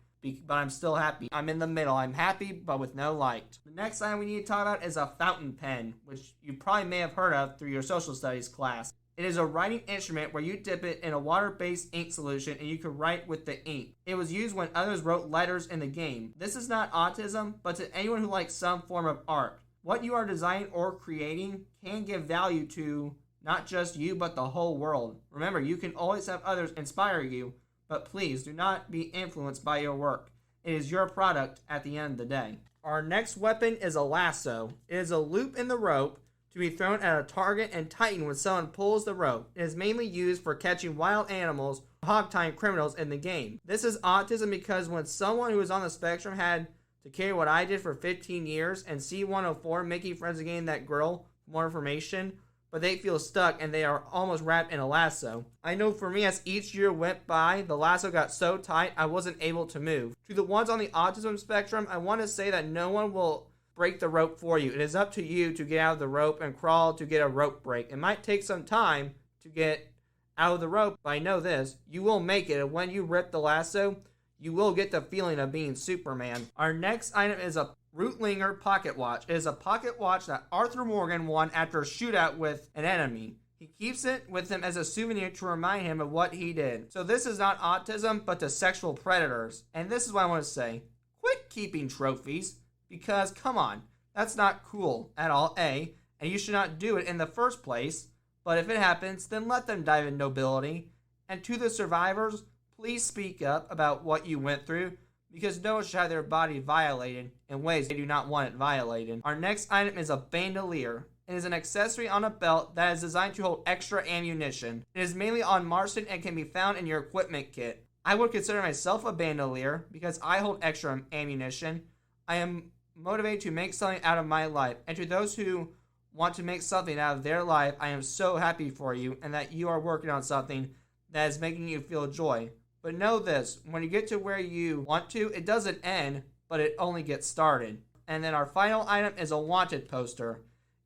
Speaker 1: but I'm still happy. I'm in the middle. I'm happy, but with no light. The next item we need to talk about is a fountain pen, which you probably may have heard of through your social studies class. It is a writing instrument where you dip it in a water-based ink solution and you can write with the ink. It was used when others wrote letters in the game. This is not autism, but to anyone who likes some form of art. What you are designing or creating can give value to not just you, but the whole world. Remember, you can always have others inspire you, but please do not be influenced by your work. It is your product at the end of the day. Our next weapon is a lasso. It is a loop in the rope to be thrown at a target and tightened when someone pulls the rope. It is mainly used for catching wild animals or hog-tying criminals in the game. This is autism because when someone who is on the spectrum had to carry what I did for 15 years and C104 making friends again that girl for more information, but they feel stuck and they are almost wrapped in a lasso. I know for me, as each year went by, the lasso got so tight I wasn't able to move. To the ones on the autism spectrum, I want to say that no one will break the rope for you. It is up to you to get out of the rope and crawl to get a rope break. It might take some time to get out of the rope, but I know this, you will make it, and when you rip the lasso, you will get the feeling of being Superman. Our next item is a Rootlinger pocket watch. It is a pocket watch that Arthur Morgan won after a shootout with an enemy. He keeps it with him as a souvenir to remind him of what he did. So this is not autism, but to sexual predators. And this is what I want to say. Quit keeping trophies, because come on, that's not cool at all, A, and you should not do it in the first place. But if it happens, then let them die in nobility. And to the survivors, please speak up about what you went through, because no one should have their body violated in ways they do not want it violated. Our next item is a bandolier. It is an accessory on a belt that is designed to hold extra ammunition. It is mainly on Marston and can be found in your equipment kit. I would consider myself a bandolier because I hold extra ammunition. I am motivated to make something out of my life. And to those who want to make something out of their life, I am so happy for you and that you are working on something that is making you feel joy. But know this, when you get to where you want to, it doesn't end, but it only gets started. And then our final item is a wanted poster.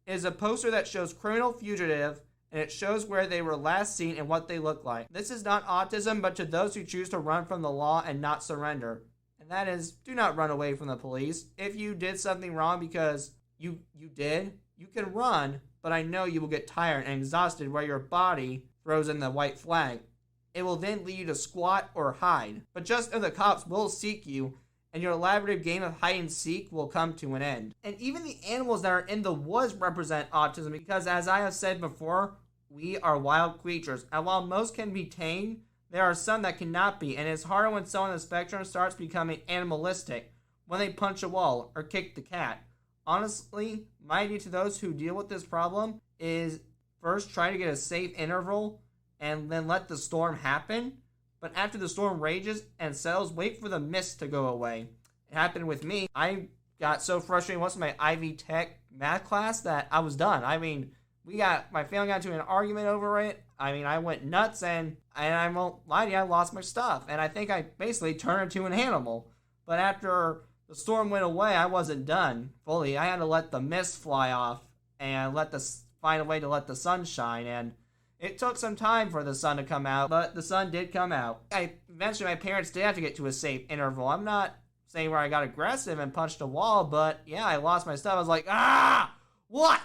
Speaker 1: It is a poster that shows criminal fugitive, and it shows where they were last seen and what they look like. This is not autism, but to those who choose to run from the law and not surrender. And that is, do not run away from the police. If you did something wrong because you did, you can run, but I know you will get tired and exhausted where your body throws in the white flag. It will then lead you to squat or hide. But just know the cops will seek you, and your elaborative game of hide and seek will come to an end. And even the animals that are in the woods represent autism because, as I have said before, we are wild creatures. And while most can be tamed, there are some that cannot be, and it's harder when someone on the spectrum starts becoming animalistic, when they punch a wall or kick the cat. Honestly, my idea to those who deal with this problem is first try to get a safe interval and then let the storm happen. But after the storm rages and settles, wait for the mist to go away. It happened with me. I got so frustrated once in my Ivy Tech math class that I was done. I mean, my family got into an argument over it. I mean, I went nuts and I won't lie to you, I lost my stuff. And I think I basically turned into an animal. But after the storm went away, I wasn't done fully. I had to let the mist fly off and find a way to let the sun shine. And it took some time for the sun to come out, but the sun did come out. Eventually, my parents did have to get to a safe interval. I'm not saying where I got aggressive and punched a wall, but yeah, I lost my stuff. I was like, what?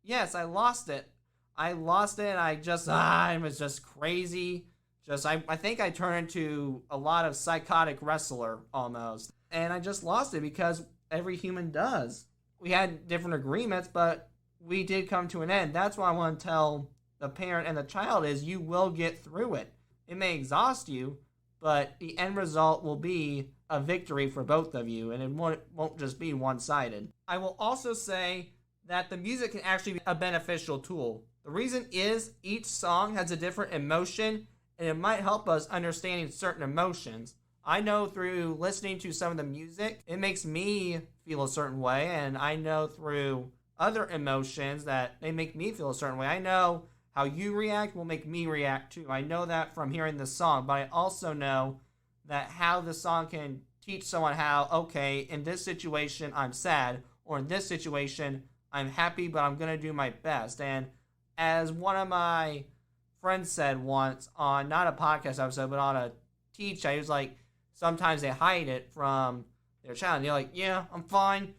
Speaker 1: Yes, I lost it. And I was just crazy, I think I turned into a lot of psychotic wrestler almost. And I just lost it because every human does. We had different agreements, but we did come to an end. That's why I want to tell the parent and the child is you will get through it. It may exhaust you, but the end result will be a victory for both of you, and it won't just be one-sided. I will also say that the music can actually be a beneficial tool. The reason is each song has a different emotion, and it might help us understanding certain emotions. I know through listening to some of the music, it makes me feel a certain way, and I know through other emotions that they make me feel a certain way. I know how you react will make me react too. I know that from hearing the song, but I also know that how the song can teach someone how, okay, in this situation I'm sad, or in this situation I'm happy, but I'm going to do my best. And as one of my friends said once on, not a podcast episode, but on a teach, I was like, sometimes they hide it from their child. And they're like, yeah, I'm fine.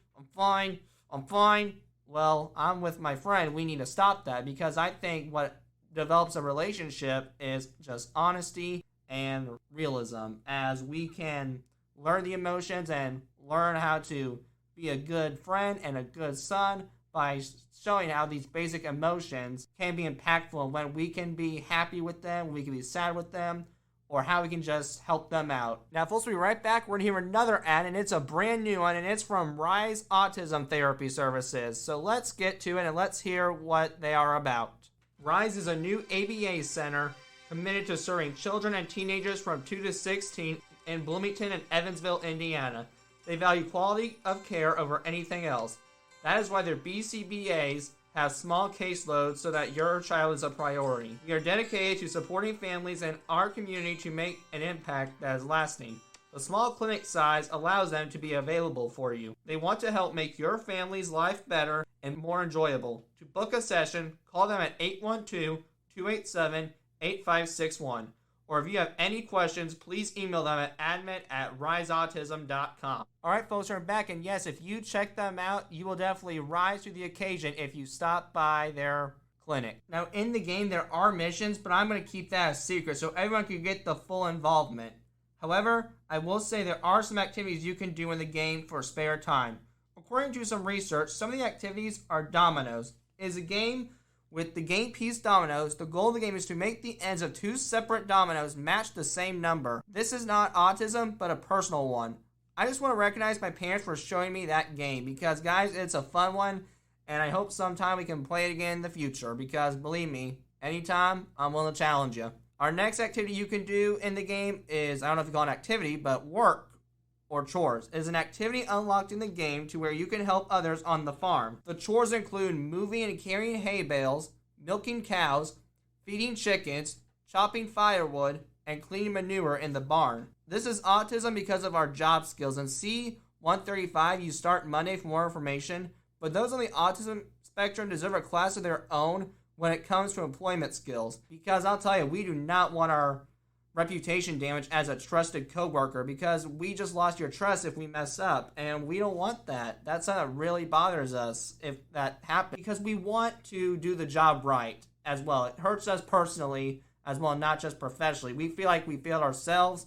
Speaker 1: Well, I'm with my friend. We need to stop that, because I think what develops a relationship is just honesty and realism, as we can learn the emotions and learn how to be a good friend and a good son by showing how these basic emotions can be impactful, when we can be happy with them, we can be sad with them, or how we can just help them out. Now, folks, we'll be right back. We're going to hear another ad, and it's a brand new one, and it's from Rise Autism Therapy Services. So let's get to it, and let's hear what they are about. Rise is a new ABA center committed to serving children and teenagers from 2 to 16 in Bloomington and Evansville, Indiana. They value quality of care over anything else. That is why their BCBAs have small caseloads, so that your child is a priority. We are dedicated to supporting families in our community to make an impact that is lasting. The small clinic size allows them to be available for you. They want to help make your family's life better and more enjoyable. To book a session, call them at 812-287-8561. Or if you have any questions, please email them at admin@riseautism.com. All right, folks, we're back. And yes, if you check them out, you will definitely rise to the occasion if you stop by their clinic. Now, in the game, there are missions, but I'm going to keep that a secret so everyone can get the full involvement. However, I will say there are some activities you can do in the game for spare time. According to some research, some of the activities are dominoes. It is a game with the game piece dominoes. The goal of the game is to make the ends of 2 separate dominoes match the same number. This is not autism, but a personal one. I just want to recognize my parents for showing me that game, because, guys, it's a fun one, and I hope sometime we can play it again in the future, because, believe me, anytime, I'm willing to challenge you. Our next activity you can do in the game is, I don't know if you call it an activity, but work or chores. It is an activity unlocked in the game to where you can help others on the farm. The chores include moving and carrying hay bales, milking cows, feeding chickens, chopping firewood, and cleaning manure in the barn. This is autism because of our job skills. And see 135, you start Monday for more information. But those on the autism spectrum deserve a class of their own when it comes to employment skills. Because I'll tell you, we do not want our reputation damage as a trusted coworker, because we just lost your trust if we mess up, and we don't want that. That's something that really bothers us if that happens, because we want to do the job right as well. It hurts us personally as well, not just professionally. We feel like we failed ourselves,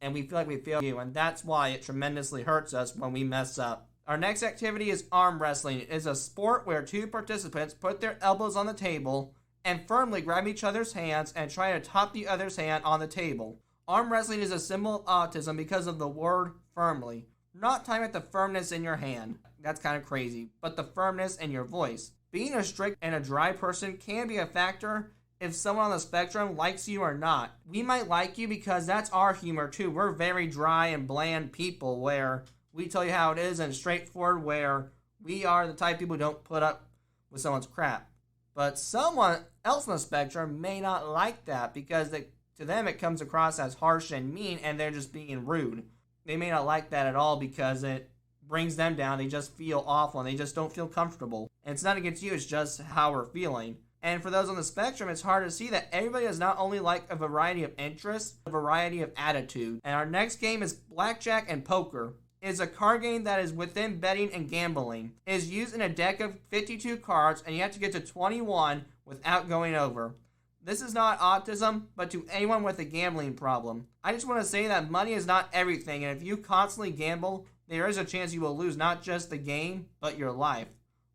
Speaker 1: and we feel like we failed you, and that's why it tremendously hurts us when we mess up. Our next activity is arm wrestling. It is a sport where 2 participants put their elbows on the table and firmly grab each other's hands and try to top the other's hand on the table. Arm wrestling is a symbol of autism because of the word firmly. We're not talking about the firmness in your hand. That's kind of crazy. But the firmness in your voice. Being a strict and a dry person can be a factor if someone on the spectrum likes you or not. We might like you because that's our humor too. We're very dry and bland people, where we tell you how it is and straightforward, where we are the type of people who don't put up with someone's crap. But someone else on the spectrum may not like that, because to them it comes across as harsh and mean, and they're just being rude. They may not like that at all because it brings them down. They just feel awful, and they just don't feel comfortable. And it's not against you, it's just how we're feeling. And for those on the spectrum, it's hard to see that everybody does not only like a variety of interests, a variety of attitudes. And our next game is Blackjack and Poker. It is a card game that is within betting and gambling. It is used in a deck of 52 cards, and you have to get to 21 without going over. This is not autism, but to anyone with a gambling problem. I just want to say that money is not everything, and if you constantly gamble, there is a chance you will lose not just the game, but your life.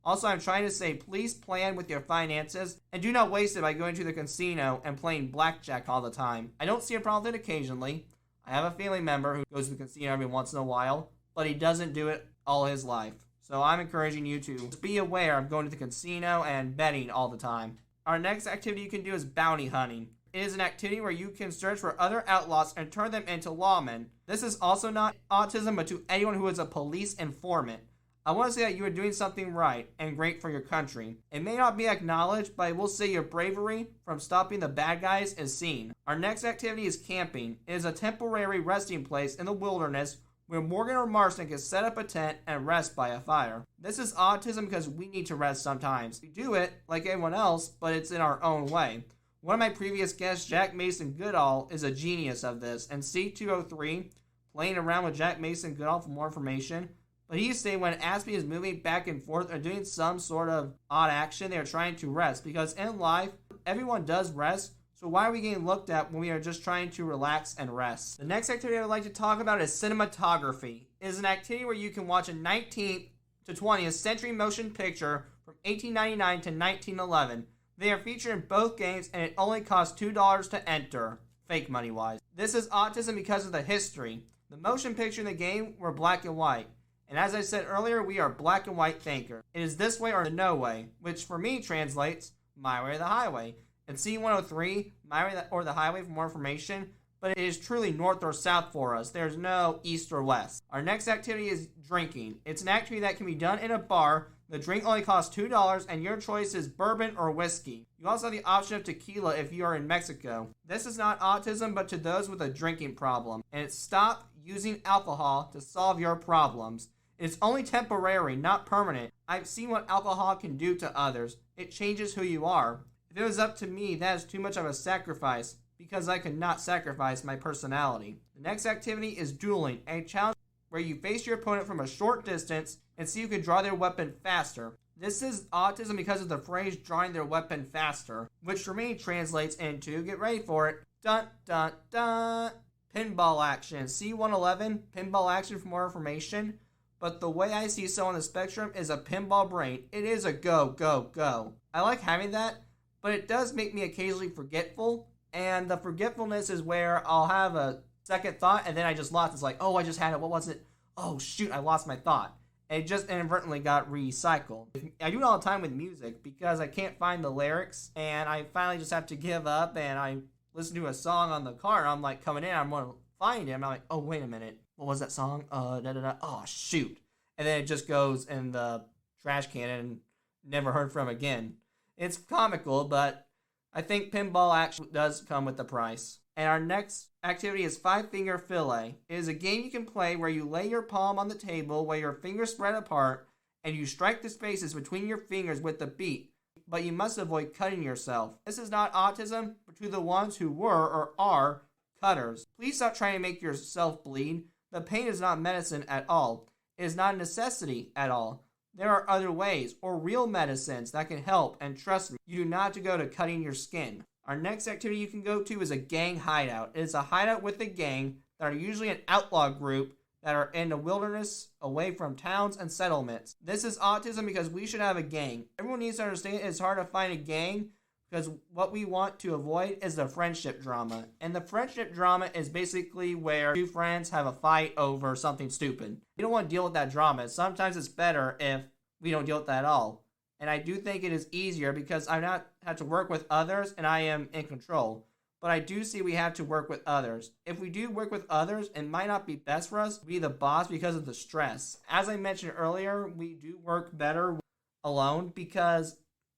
Speaker 1: Also, I'm trying to say, please plan with your finances, and do not waste it by going to the casino and playing blackjack all the time. I don't see a problem with it occasionally. I have a family member who goes to the casino every once in a while, but he doesn't do it all his life. So I'm encouraging you to be aware of going to the casino and betting all the time. Our next activity you can do is bounty hunting. It is an activity where you can search for other outlaws and turn them into lawmen. This is also not autism, but to anyone who is a police informant. I want to say that you are doing something right and great for your country. It may not be acknowledged, but I will say your bravery from stopping the bad guys is seen. Our next activity is camping. It is a temporary resting place in the wilderness where Morgan or Marston can set up a tent and rest by a fire. This is autism because we need to rest sometimes. We do it like everyone else, but it's in our own way. One of my previous guests, Jack Mason Goodall, is a genius of this, and C203, playing around with Jack Mason Goodall for more information. But he said when Aspie is moving back and forth or doing some sort of odd action, they are trying to rest. Because in life, everyone does rest. So why are we getting looked at when we are just trying to relax and rest? The next activity I would like to talk about is cinematography. It is an activity where you can watch a 19th to 20th century motion picture from 1899 to 1911. They are featured in both games and it only costs $2 to enter, fake money wise. This is autism because of the history. The motion picture in the game were black and white. And as I said earlier, we are black and white thinkers. It is this way or the no way, which for me translates my way or the highway. And C103, my way or the highway for more information, but it is truly north or south for us. There's no east or west. Our next activity is drinking. It's an activity that can be done in a bar. The drink only costs $2 and your choice is bourbon or whiskey. You also have the option of tequila if you are in Mexico. This is not autism, but to those with a drinking problem. And it's stop using alcohol to solve your problems. It's only temporary, not permanent. I've seen what alcohol can do to others. It changes who you are. If it was up to me, that is too much of a sacrifice, because I could not sacrifice my personality. The next activity is dueling, a challenge where you face your opponent from a short distance and see who can draw their weapon faster. This is autism because of the phrase drawing their weapon faster, which for me translates into, get ready for it, dun dun dun, pinball action. C111, pinball action for more information. But the way I see so on the spectrum is a pinball brain. It is a go, go, go. I like having that, but it does make me occasionally forgetful. And the forgetfulness is where I'll have a second thought and then I just lost. It's like, oh, I just had it. What was it? Oh, shoot, I lost my thought. And it just inadvertently got recycled. I do it all the time with music because I can't find the lyrics. And I finally just have to give up and I listen to a song on the car. And I'm like coming in, I'm going to find it. And I'm like, oh, wait a minute. What was that song? Oh, shoot. And then it just goes in the trash can and never heard from again. It's comical, but I think pinball actually does come with the price. And our next activity is Five Finger Fillet. It is a game you can play where you lay your palm on the table where your fingers spread apart and you strike the spaces between your fingers with the beat, but you must avoid cutting yourself. This is not autism, but to the ones who were or are cutters. Please stop trying to make yourself bleed. The pain is not medicine at all. It is not a necessity at all. There are other ways, or real medicines, that can help, and trust me, you do not have to go to cutting your skin. Our next activity you can go to is a gang hideout. It is a hideout with a gang that are usually an outlaw group that are in the wilderness away from towns and settlements. This is autism because we should have a gang. Everyone needs to understand it's hard to find a gang because what we want to avoid is the friendship drama. And the friendship drama is basically where two friends have a fight over something stupid. We don't want to deal with that drama. Sometimes it's better if we don't deal with that at all. And I do think it is easier because I not have to work with others and I am in control. But I do see we have to work with others. If we do work with others, it might not be best for us to be the boss because of the stress. As I mentioned earlier, we do work better alone because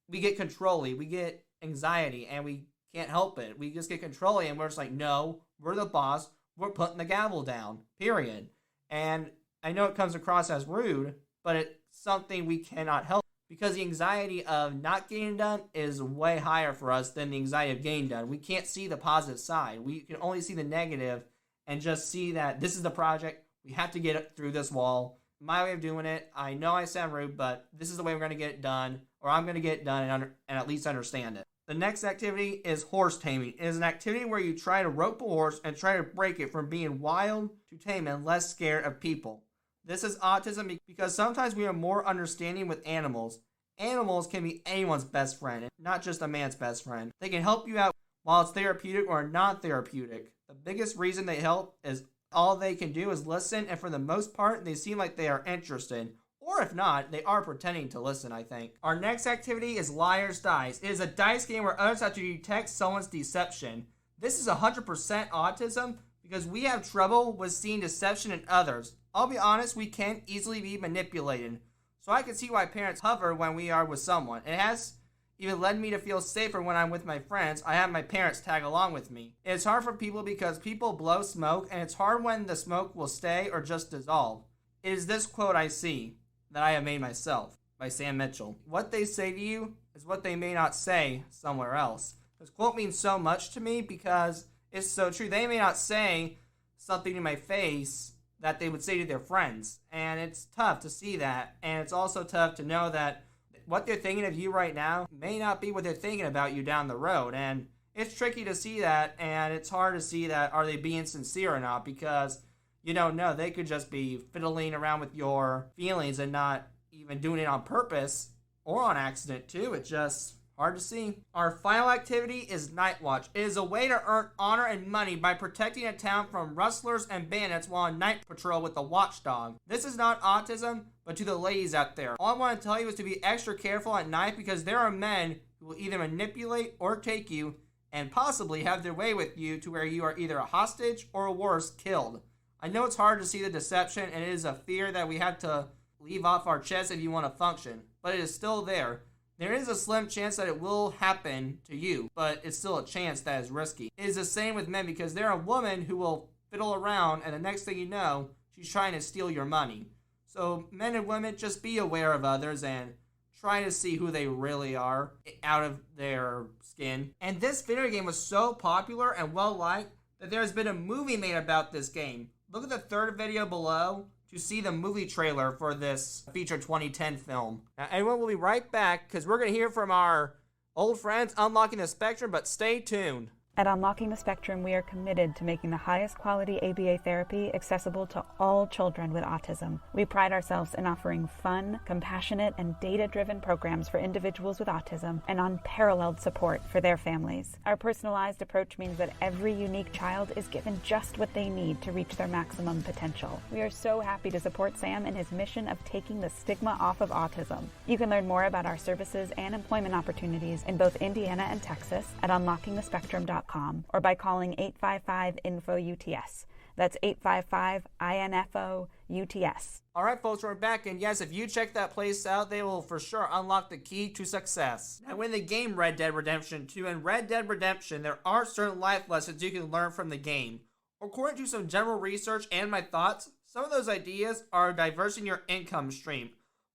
Speaker 1: we get control-y. We get anxiety and we can't help it. We just get control-y and we're just like, no, we're the boss. We're putting the gavel down, period. And I know it comes across as rude, but it's something we cannot help because the anxiety of not getting done is way higher for us than the anxiety of getting done. We can't see the positive side. We can only see the negative and just see that this is the project. We have to get it through this wall. My way of doing it, I know I sound rude, but this is the way we're going to get it done, or I'm going to get it done and at least understand it. The next activity is horse taming. It is an activity where you try to rope a horse and try to break it from being wild to tame and less scared of people. This is autism because sometimes we are more understanding with animals. Animals can be anyone's best friend, not just a man's best friend. They can help you out while it's therapeutic or non-therapeutic. The biggest reason they help is all they can do is listen, and for the most part, they seem like they are interested. Or if not, they are pretending to listen, I think. Our next activity is Liar's Dice. It is a dice game where others have to detect someone's deception. This is 100% autism because we have trouble with seeing deception in others. I'll be honest, we can easily be manipulated. So I can see why parents hover when we are with someone. It has even led me to feel safer when I'm with my friends. I have my parents tag along with me. It's hard for people because people blow smoke, and it's hard when the smoke will stay or just dissolve. It is this quote I see that I have made myself by Sam Mitchell. What they say to you is what they may not say somewhere else. This quote means so much to me because it's so true. They may not say something in my face that they would say to their friends, and it's tough to see that, and it's also tough to know that what they're thinking of you right now may not be what they're thinking about you down the road, and it's tricky to see that, and it's hard to see that are they being sincere or not, because you don't know. They could just be fiddling around with your feelings and not even doing it on purpose or on accident too. It's just hard to see. Our final activity is Night Watch. It is a way to earn honor and money by protecting a town from rustlers and bandits while on night patrol with a watchdog. This is not autism, but to the ladies out there, all I want to tell you is to be extra careful at night because there are men who will either manipulate or take you and possibly have their way with you to where you are either a hostage or worse, killed. I know it's hard to see the deception, and it is a fear that we have to leave off our chest if you want to function, but it is still there. There is a slim chance that it will happen to you, but it's still a chance that is risky. It is the same with men because there are women who will fiddle around, and the next thing you know, she's trying to steal your money. So men and women, just be aware of others and try to see who they really are out of their skin. And this video game was so popular and well-liked that there has been a movie made about this game. Look at the third video below to see the movie trailer for this feature 2010 film. Now, everyone will be right back because we're going to hear from our old friends Unlocking the Spectrum, but stay tuned.
Speaker 3: At Unlocking the Spectrum, we are committed to making the highest quality ABA therapy accessible to all children with autism. We pride ourselves in offering fun, compassionate, and data-driven programs for individuals with autism and unparalleled support for their families. Our personalized approach means that every unique child is given just what they need to reach their maximum potential. We are so happy to support Sam in his mission of taking the stigma off of autism. You can learn more about our services and employment opportunities in both Indiana and Texas at unlockingthespectrum.com. or by calling 855-INFO-UTS. That's 855-INFO-UTS.
Speaker 1: All right, folks, we're back, and yes, if you check that place out, they will for sure unlock the key to success. Now, in the game Red Dead Redemption 2 and Red Dead Redemption, there are certain life lessons you can learn from the game. According to some general research and my thoughts, some of those ideas are diversing your income stream.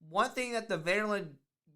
Speaker 1: One thing that the Vanilla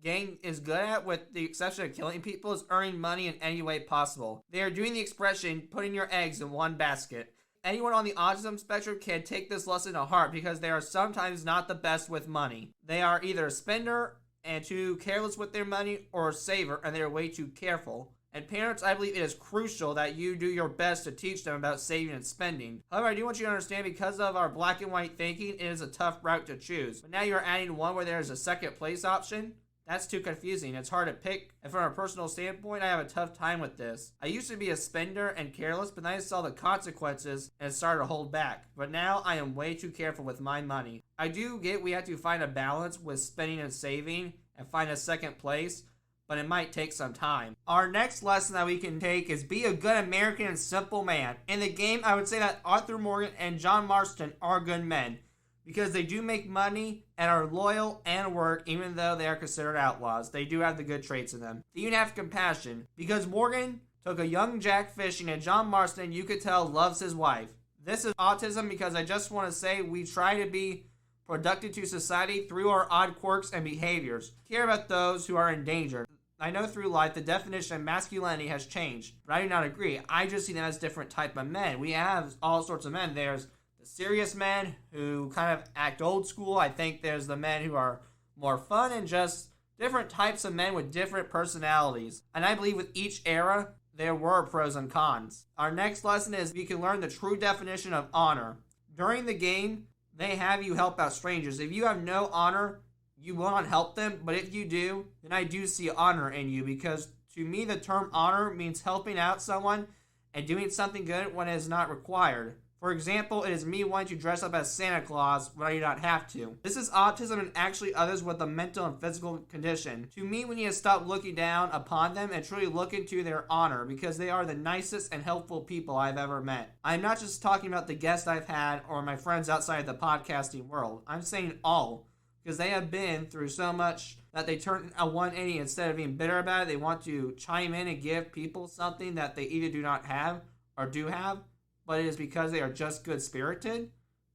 Speaker 1: gang is good at, with the exception of killing people, is earning money in any way possible. They are doing the expression, putting your eggs in one basket. Anyone on the autism spectrum can take this lesson to heart because they are sometimes not the best with money. They are either a spender and too careless with their money, or a saver and they are way too careful. And parents, I believe it is crucial that you do your best to teach them about saving and spending. However, I do want you to understand, because of our black and white thinking, it is a tough route to choose. But now you're adding one where there is a second place option. That's too confusing. It's hard to pick, and from a personal standpoint, I have a tough time with this. I used to be a spender and careless, but then I saw the consequences and started to hold back. But now I am way too careful with my money. I do get we have to find a balance with spending and saving and find a second place, but it might take some time. Our next lesson that we can take is be a good American and simple man. In the game, I would say that Arthur Morgan and John Marston are good men, because they do make money and are loyal and work even though they are considered outlaws. They do have the good traits in them. They even have compassion, because Morgan took a young Jack fishing and John Marston, you could tell, loves his wife. This is autism, because I just want to say we try to be productive to society through our odd quirks and behaviors. Care about those who are in danger. I know through life the definition of masculinity has changed, but I do not agree. I just see them as different type of men. We have all sorts of men. There's serious men who kind of act old school. I think there's the men who are more fun and just different types of men with different personalities. And I believe with each era, there were pros and cons. Our next lesson is you can learn the true definition of honor. During the game, they have you help out strangers. If you have no honor, you will not help them. But if you do, then I do see honor in you, because to me, the term honor means helping out someone and doing something good when it is not required. For example, it is me wanting to dress up as Santa Claus when I do not have to. This is autism and actually others with a mental and physical condition. To me, we need to stop looking down upon them and truly look into their honor, because they are the nicest and helpful people I've ever met. I'm not just talking about the guests I've had or my friends outside the podcasting world. I'm saying all, because they have been through so much that they turn a 180. Instead of being bitter about it, they want to chime in and give people something that they either do not have or do have, but it is because they are just good-spirited.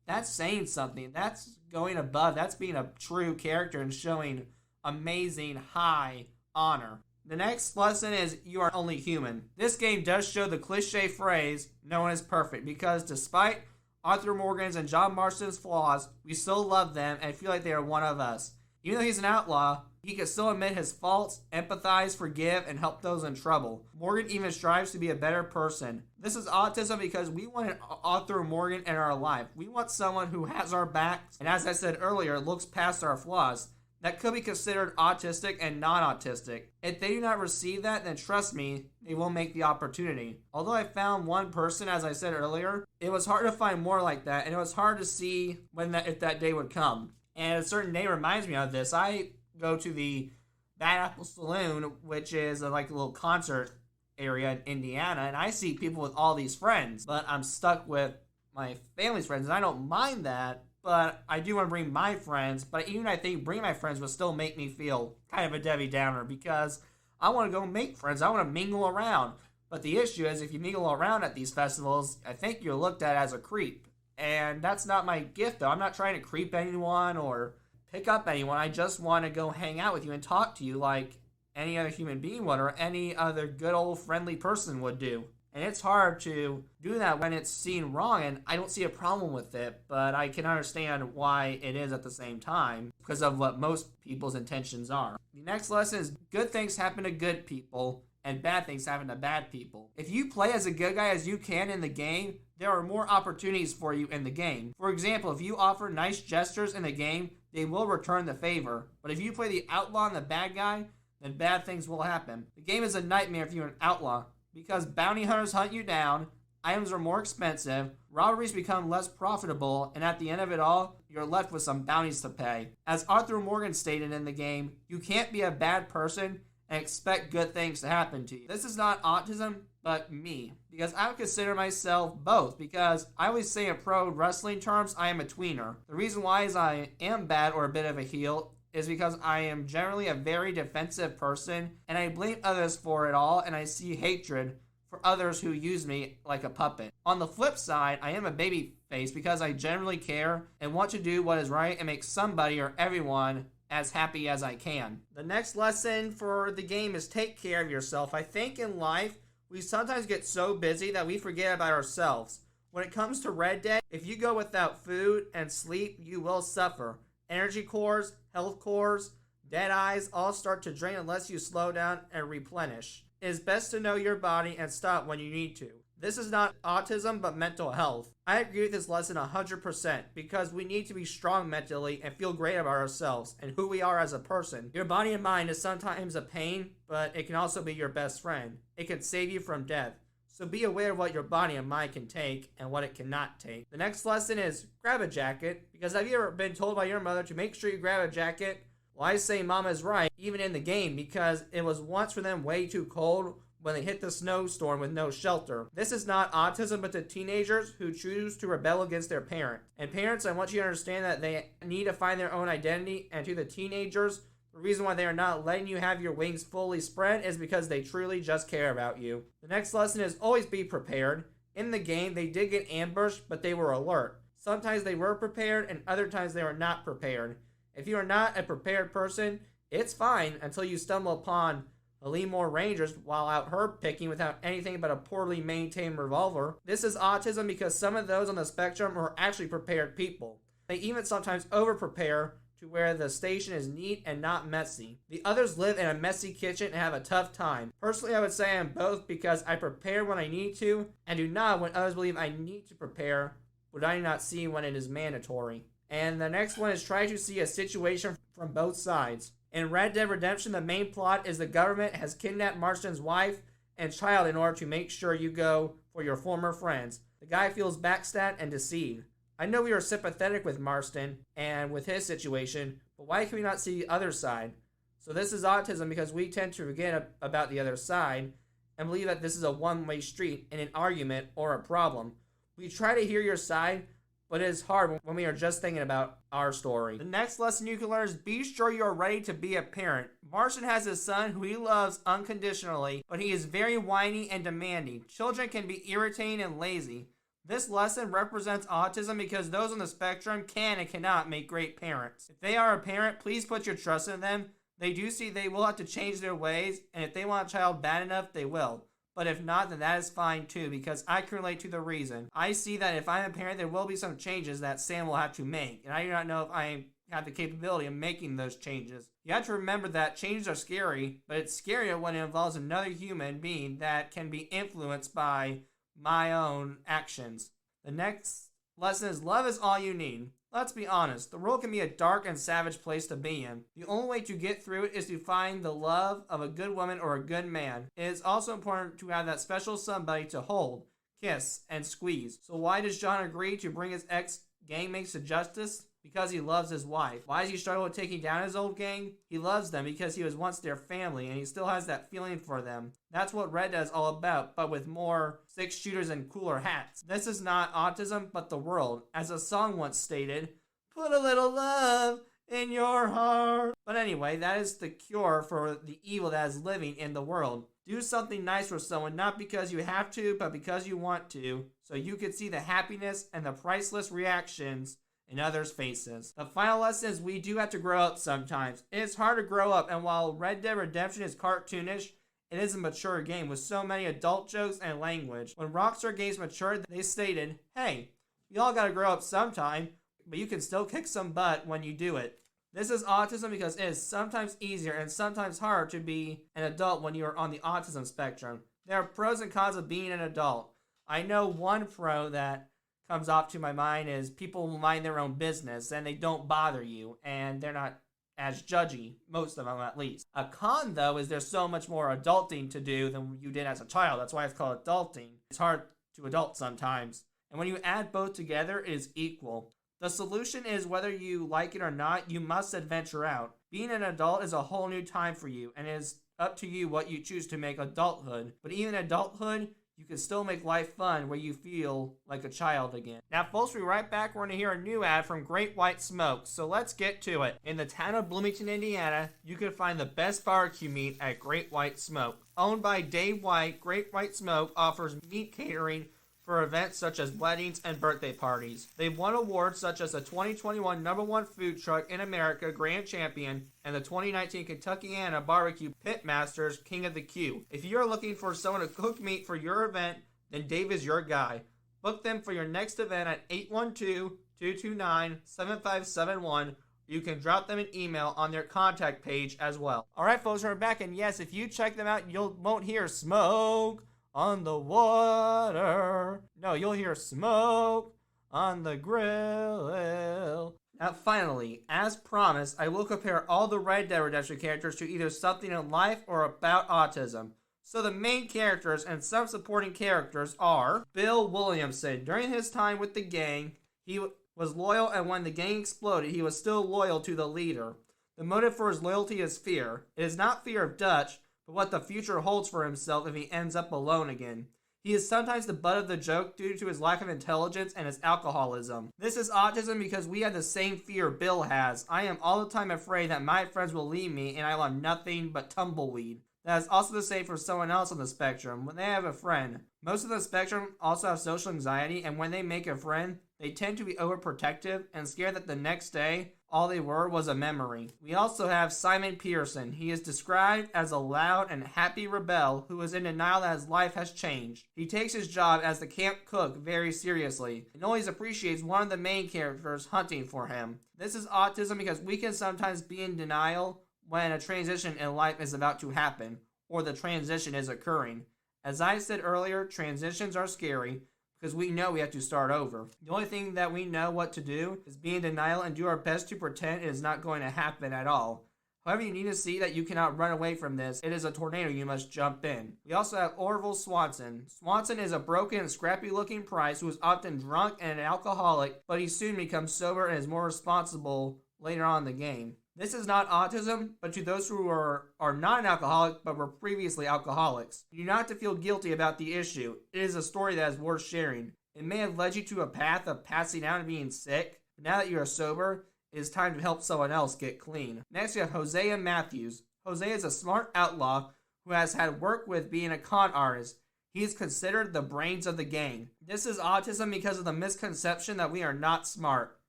Speaker 1: That's saying something. That's going above. That's being a true character and showing amazing high honor. The next lesson is you are only human. This game does show the cliche phrase, no one is perfect, because despite Arthur Morgan's and John Marston's flaws, we still love them and feel like they are one of us. Even though he's an outlaw, he can still admit his faults, empathize, forgive, and help those in trouble. Morgan even strives to be a better person. This is autism because we want an Arthur Morgan in our life. We want someone who has our backs, and as I said earlier, looks past our flaws. That could be considered autistic and non-autistic. If they do not receive that, then trust me, they will make the opportunity. Although I found one person, as I said earlier, it was hard to find more like that, and it was hard to see if that day would come. And a certain day reminds me of this. I go to the Bad Apple Saloon, which is like a little concert area in Indiana, and I see people with all these friends, but I'm stuck with my family's friends, and I don't mind that, but I do want to bring my friends. But even I think bringing my friends will still make me feel kind of a Debbie Downer, because I want to go make friends. I want to mingle around. But the issue is, if you mingle around at these festivals, I think you're looked at as a creep. And that's not my gift, though. I'm not trying to creep anyone or pick up anyone. I just want to go hang out with you and talk to you like any other human being would, or any other good old friendly person would do. And it's hard to do that when it's seen wrong, and I don't see a problem with it, but I can understand why it is at the same time, because of what most people's intentions are. The next lesson is good things happen to good people, and bad things happen to bad people. If you play as a good guy as you can in the game, there are more opportunities for you in the game. For example, if you offer nice gestures in the game, they will return the favor. But if you play the outlaw and the bad guy, then bad things will happen. The game is a nightmare if you're an outlaw, because bounty hunters hunt you down, items are more expensive, robberies become less profitable, and at the end of it all, you're left with some bounties to pay. As Arthur Morgan stated in the game, you can't be a bad person and expect good things to happen to you. This is not autism, but me, because I would consider myself both, because I always say in pro wrestling terms, I am a tweener. The reason why is I am bad or a bit of a heel is because I am generally a very defensive person, and I blame others for it all, and I see hatred for others who use me like a puppet. On the flip side, I am a baby face because I generally care and want to do what is right and make somebody or everyone as happy as I can. The next lesson for the game is take care of yourself. I think in life, we sometimes get so busy that we forget about ourselves. When it comes to Red Dead, if you go without food and sleep, you will suffer. Energy cores, health cores, dead eyes all start to drain unless you slow down and replenish. It is best to know your body and stop when you need to. This is not autism, but mental health. I agree with this lesson 100% because we need to be strong mentally and feel great about ourselves and who we are as a person. Your body and mind is sometimes a pain, but it can also be your best friend. It can save you from death. So be aware of what your body and mind can take and what it cannot take. The next lesson is grab a jacket, because have you ever been told by your mother to make sure you grab a jacket? Well, I say Mama's right, even in the game, because it was once for them way too cold when they hit the snowstorm with no shelter. This is not autism, but to teenagers who choose to rebel against their parent. And parents, I want you to understand that they need to find their own identity, and to the teenagers, the reason why they are not letting you have your wings fully spread is because they truly just care about you. The next lesson is always be prepared. In the game, they did get ambushed, but they were alert. Sometimes they were prepared, and other times they were not prepared. If you are not a prepared person, it's fine until you stumble upon the Leemore Rangers while out herb picking without anything but a poorly maintained revolver. This is autism because some of those on the spectrum are actually prepared people. They even sometimes over-prepare to where the station is neat and not messy. The others live in a messy kitchen and have a tough time. Personally, I would say I am both because I prepare when I need to and do not when others believe I need to prepare, but I do not see when it is mandatory. And the next one is try to see a situation from both sides. In Red Dead Redemption, the main plot is the government has kidnapped Marston's wife and child in order to make sure you go for your former friends. The guy feels backstabbed and deceived. I know we are sympathetic with Marston and with his situation, but why can we not see the other side? So this is autism because we tend to forget about the other side and believe that this is a one-way street in an argument or a problem. We try to hear your side, but it is hard when we are just thinking about our story. The next lesson you can learn is be sure you are ready to be a parent. Marston has a son who he loves unconditionally, but he is very whiny and demanding. Children can be irritating and lazy. This lesson represents autism because those on the spectrum can and cannot make great parents. If they are a parent, please put your trust in them. They do see they will have to change their ways, and if they want a child bad enough, they will. But if not, then that is fine too, because I can relate to the reason. I see that if I'm a parent, there will be some changes that Sam will have to make, and I do not know if I have the capability of making those changes. You have to remember that changes are scary, but it's scarier when it involves another human being that can be influenced by my own actions. The next lesson is love is all you need. Let's be honest, the world can be a dark and savage place to be in. The only way to get through it is to find the love of a good woman or a good man. It is also important to have that special somebody to hold, kiss, and squeeze. So why does John agree to bring his ex-gangmates to justice? Because he loves his wife. Why does he struggle with taking down his old gang? He loves them because he was once their family and he still has that feeling for them. That's what Red Dead is all about, but with more 6 shooters and cooler hats. This is not autism, but the world. As a song once stated, put a little love in your heart. But anyway, that is the cure for the evil that is living in the world. Do something nice for someone, not because you have to, but because you want to, so you can see the happiness and the priceless reactions in others' faces. The final lesson is we do have to grow up sometimes. It is hard to grow up, and while Red Dead Redemption is cartoonish, it is a mature game with so many adult jokes and language. When Rockstar Games matured, they stated, hey, we all gotta grow up sometime, but you can still kick some butt when you do it. This is autism because it is sometimes easier and sometimes harder to be an adult when you are on the autism spectrum. There are pros and cons of being an adult. I know one pro that comes off to my mind is people mind their own business and they don't bother you and they're not as judgy, most of them at least. A con though is there's so much more adulting to do than you did as a child. That's why it's called adulting. It's hard to adult sometimes. And when you add both together, it is equal. The solution is whether you like it or not, you must adventure out. Being an adult is a whole new time for you and it is up to you what you choose to make adulthood. But even adulthood, you can still make life fun where you feel like a child again. Now, folks, we'll be right back. We're going to hear a new ad from Great White Smoke. So let's get to it. In the town of Bloomington, Indiana, you can find the best barbecue meat at Great White Smoke. Owned by Dave White, Great White Smoke offers meat catering for events such as weddings and birthday parties. They've won awards such as the 2021 #1 Food Truck in America Grand Champion and the 2019 Kentuckiana Barbecue Pitmasters King of the Q. If you're looking for someone to cook meat for your event, then Dave is your guy. Book them for your next event at 812-229-7571. You can drop them an email on their contact page as well. Alright folks, we're back, and yes, if you check them out, you won't hear smoke on the water. No, you'll hear smoke on the grill. Now finally, as promised, I will compare all the Red Dead Redemption characters to either something in life or about autism. So the main characters and some supporting characters are Bill Williamson. During his time with the gang, he was loyal, and when the gang exploded, he was still loyal to the leader. The motive for his loyalty is fear. It is not fear of Dutch, but what the future holds for himself if he ends up alone again. He is sometimes the butt of the joke due to his lack of intelligence and his alcoholism. This is autism because we have the same fear Bill has. I am all the time afraid that my friends will leave me and I will have nothing but tumbleweed. That is also the same for someone else on the spectrum when they have a friend. Most of the spectrum also have social anxiety, and when they make a friend, they tend to be overprotective and scared that the next day all they were was a memory. We also have Simon Pearson. He is described as a loud and happy rebel who is in denial that his life has changed. He takes his job as the camp cook very seriously and always appreciates one of the main characters hunting for him. This is autism because we can sometimes be in denial when a transition in life is about to happen or the transition is occurring. As I said earlier, transitions are scary because we know we have to start over. The only thing that we know what to do is be in denial and do our best to pretend it is not going to happen at all. However, you need to see that you cannot run away from this. It is a tornado, you must jump in. We also have Orville Swanson. Swanson is a broken and scrappy looking priest who is often drunk and an alcoholic, but he soon becomes sober and is more responsible later on in the game. This is not autism, but to those who are not an alcoholic but were previously alcoholics. You do not have to feel guilty about the issue. It is a story that is worth sharing. It may have led you to a path of passing out and being sick, but now that you are sober, it is time to help someone else get clean. Next, we have Hosea Matthews. Hosea is a smart outlaw who has had work with being a con artist. He is considered the brains of the gang. This is autism because of the misconception that we are not smart.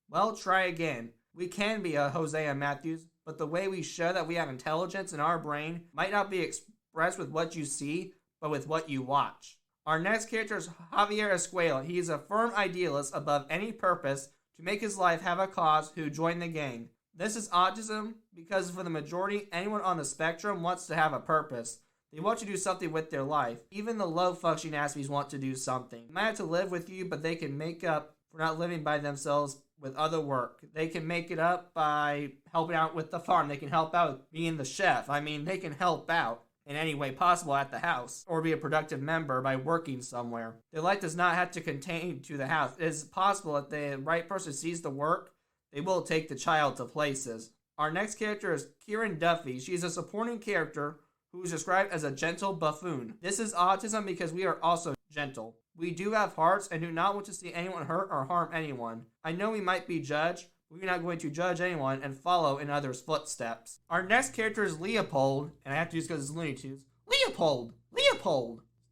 Speaker 1: Well, try again. We can be a Hosea Matthews, but the way we show that we have intelligence in our brain might not be expressed with what you see, but with what you watch. Our next character is Javier Escuela. He is a firm idealist above any purpose to make his life have a cause who joined the gang. This is autism because for the majority, anyone on the spectrum wants to have a purpose. They want to do something with their life. Even the low-functioning Aspies want to do something. They might have to live with you, but they can make up for not living by themselves with other work. They can make it up by helping out with the farm. They can help out being the chef. They can help out in any way possible at the house or be a productive member by working somewhere. Their life does not have to contain to the house. It is possible if the right person sees the work, they will take the child to places. Our next character is Kieran Duffy. She is a supporting character who is described as a gentle buffoon. This is autism because we are also gentle. We do have hearts and do not want to see anyone hurt or harm anyone. I know we might be judged, but we're not going to judge anyone and follow in others' footsteps. Our next character is Leopold, and I have to use because it's Looney Tunes. Leopold!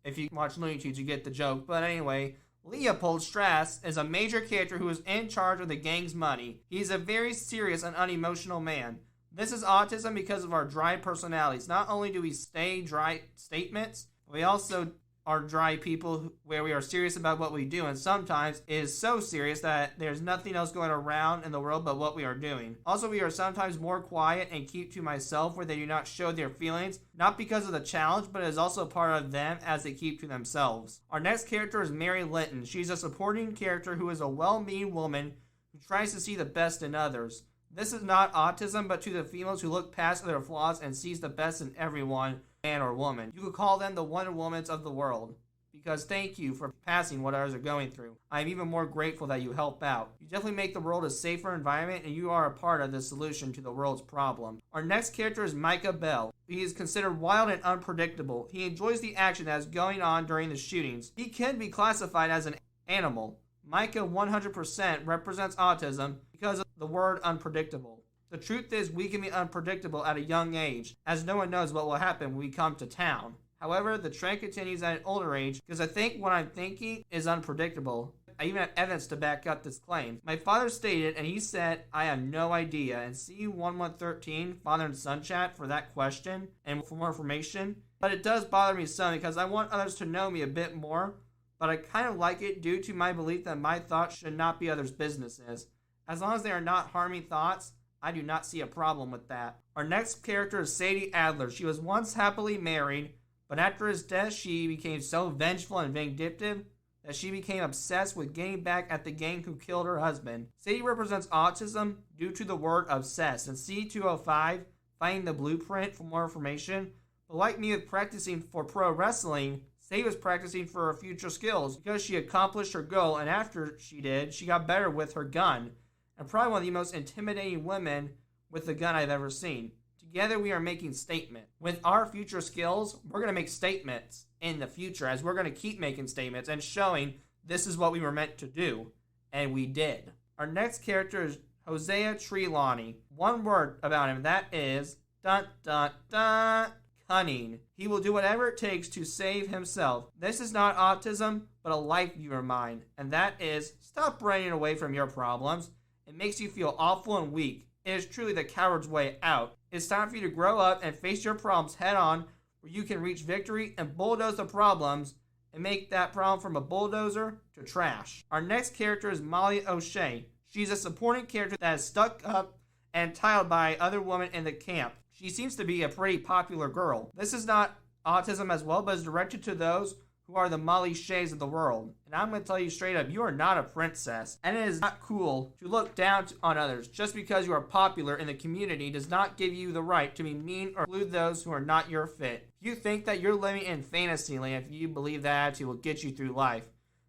Speaker 1: If you watch Looney Tunes, you get the joke. But anyway, Leopold Strass is a major character who is in charge of the gang's money. He is a very serious and unemotional man. This is autism because of our dry personalities. Not only do we say dry statements, we also are dry people where we are serious about what we do, and sometimes it is so serious that there's nothing else going around in the world but what we are doing. Also, we are sometimes more quiet and keep to myself where they do not show their feelings, not because of the challenge, but it is also part of them as they keep to themselves. Our next character is Mary Linton. She's a supporting character who is a well-meaning woman who tries to see the best in others. This is not autism, but to the females who look past their flaws and sees the best in everyone, man or woman. You could call them the Wonder Womans of the world. Because thank you for passing what others are going through. I am even more grateful that you help out. You definitely make the world a safer environment, and you are a part of the solution to the world's problem. Our next character is Micah Bell. He is considered wild and unpredictable. He enjoys the action that is going on during the shootings. He can be classified as an animal. Micah 100% represents autism because of the word unpredictable. The truth is we can be unpredictable at a young age, as no one knows what will happen when we come to town. However, the trend continues at an older age because I think what I'm thinking is unpredictable. I even have evidence to back up this claim. My father stated, and he said, I have no idea, and see 1113 Father and Son Chat for that question and for more information. But it does bother me some because I want others to know me a bit more, but I kind of like it due to my belief that my thoughts should not be others' businesses. As long as they are not harming thoughts, I do not see a problem with that. Our next character is Sadie Adler. She was once happily married, but after his death, she became so vengeful and vindictive that she became obsessed with getting back at the gang who killed her husband. Sadie represents autism due to the word obsessed. In C205, find the blueprint for more information. But like me with practicing for pro wrestling, Sadie was practicing for her future skills because she accomplished her goal, and after she did, she got better with her gun. And probably one of the most intimidating women with a gun I've ever seen. Together we are making statement. With our future skills, we're going to make statements in the future as we're going to keep making statements and showing this is what we were meant to do. And we did. Our next character is Hosea Trelawney. One word about him, that is dun dun dun, cunning. He will do whatever it takes to save himself. This is not autism, but a life view of mine. And that is stop running away from your problems. It makes you feel awful and weak. it is truly the coward's way out. It's time for you to grow up and face your problems head on, where you can reach victory and bulldoze the problems and make that problem from a bulldozer to trash. Our next character is Molly O'Shea. She's a supporting character that is stuck up and tiled by other women in the camp. She seems to be a pretty popular girl. This is not autism as well, but is directed to those who are the Molly Shays of the world. And I'm going to tell you straight up, you are not a princess. And it is not cool to look down on others. Just because you are popular in the community does not give you the right to be mean or exclude those who are not your fit. You think that you're living in fantasy land if you believe that attitude will get you through life.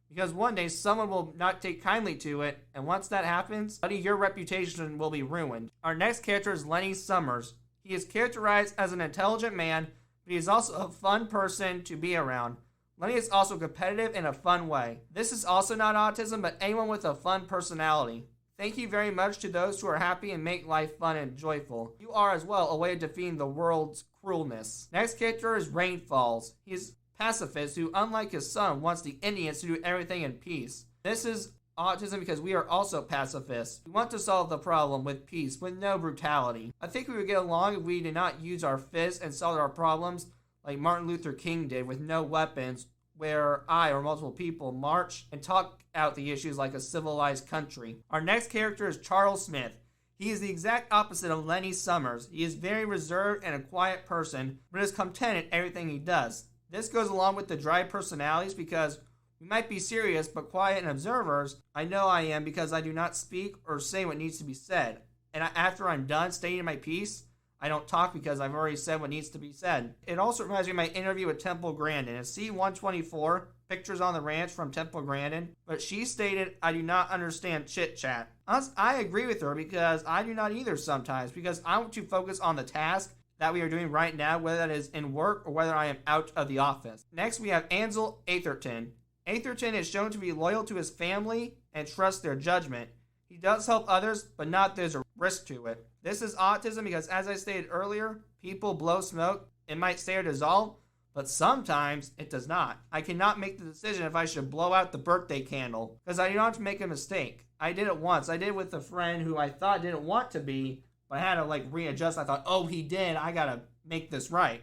Speaker 1: Because one day someone will not take kindly to it, and once that happens, buddy, your reputation will be ruined. Our next character is Lenny Summers. He is characterized as an intelligent man, but he is also a fun person to be around. Lenny is also competitive in a fun way. This is also not autism, but anyone with a fun personality. Thank you very much to those who are happy and make life fun and joyful. You are as well a way of defeating the world's cruelness. Next character is Rainfalls. He is pacifist who, unlike his son, wants the Indians to do everything in peace. This is autism because we are also pacifists. We want to solve the problem with peace, with no brutality. I think we would get along if we did not use our fists and solve our problems like Martin Luther King did with no weapons, where I or multiple people march and talk out the issues like a civilized country. Our next character is Charles Smith. He is the exact opposite of Lenny Summers. He is very reserved and a quiet person, but is content in everything he does. This goes along with the dry personalities because we might be serious but quiet and observers. I know I am because I do not speak or say what needs to be said. And after I'm done stating my piece, I don't talk because I've already said what needs to be said. It also reminds me of my interview with Temple Grandin. It's C-124, pictures on the ranch from Temple Grandin. But she stated, I do not understand chit-chat. I agree with her because I do not either sometimes because I want to focus on the task that we are doing right now, whether that is in work or whether I am out of the office. Next, we have Ansel Atherton. Atherton is shown to be loyal to his family and trusts their judgment. He does help others, but not there's a risk to it. This is autism because, as I stated earlier, people blow smoke. It might stay or dissolve, but sometimes it does not. I cannot make the decision if I should blow out the birthday candle because I do not want to make a mistake. I did it once. I did it with a friend who I thought didn't want to be, but I had to readjust. I thought, oh, he did. I got to make this right.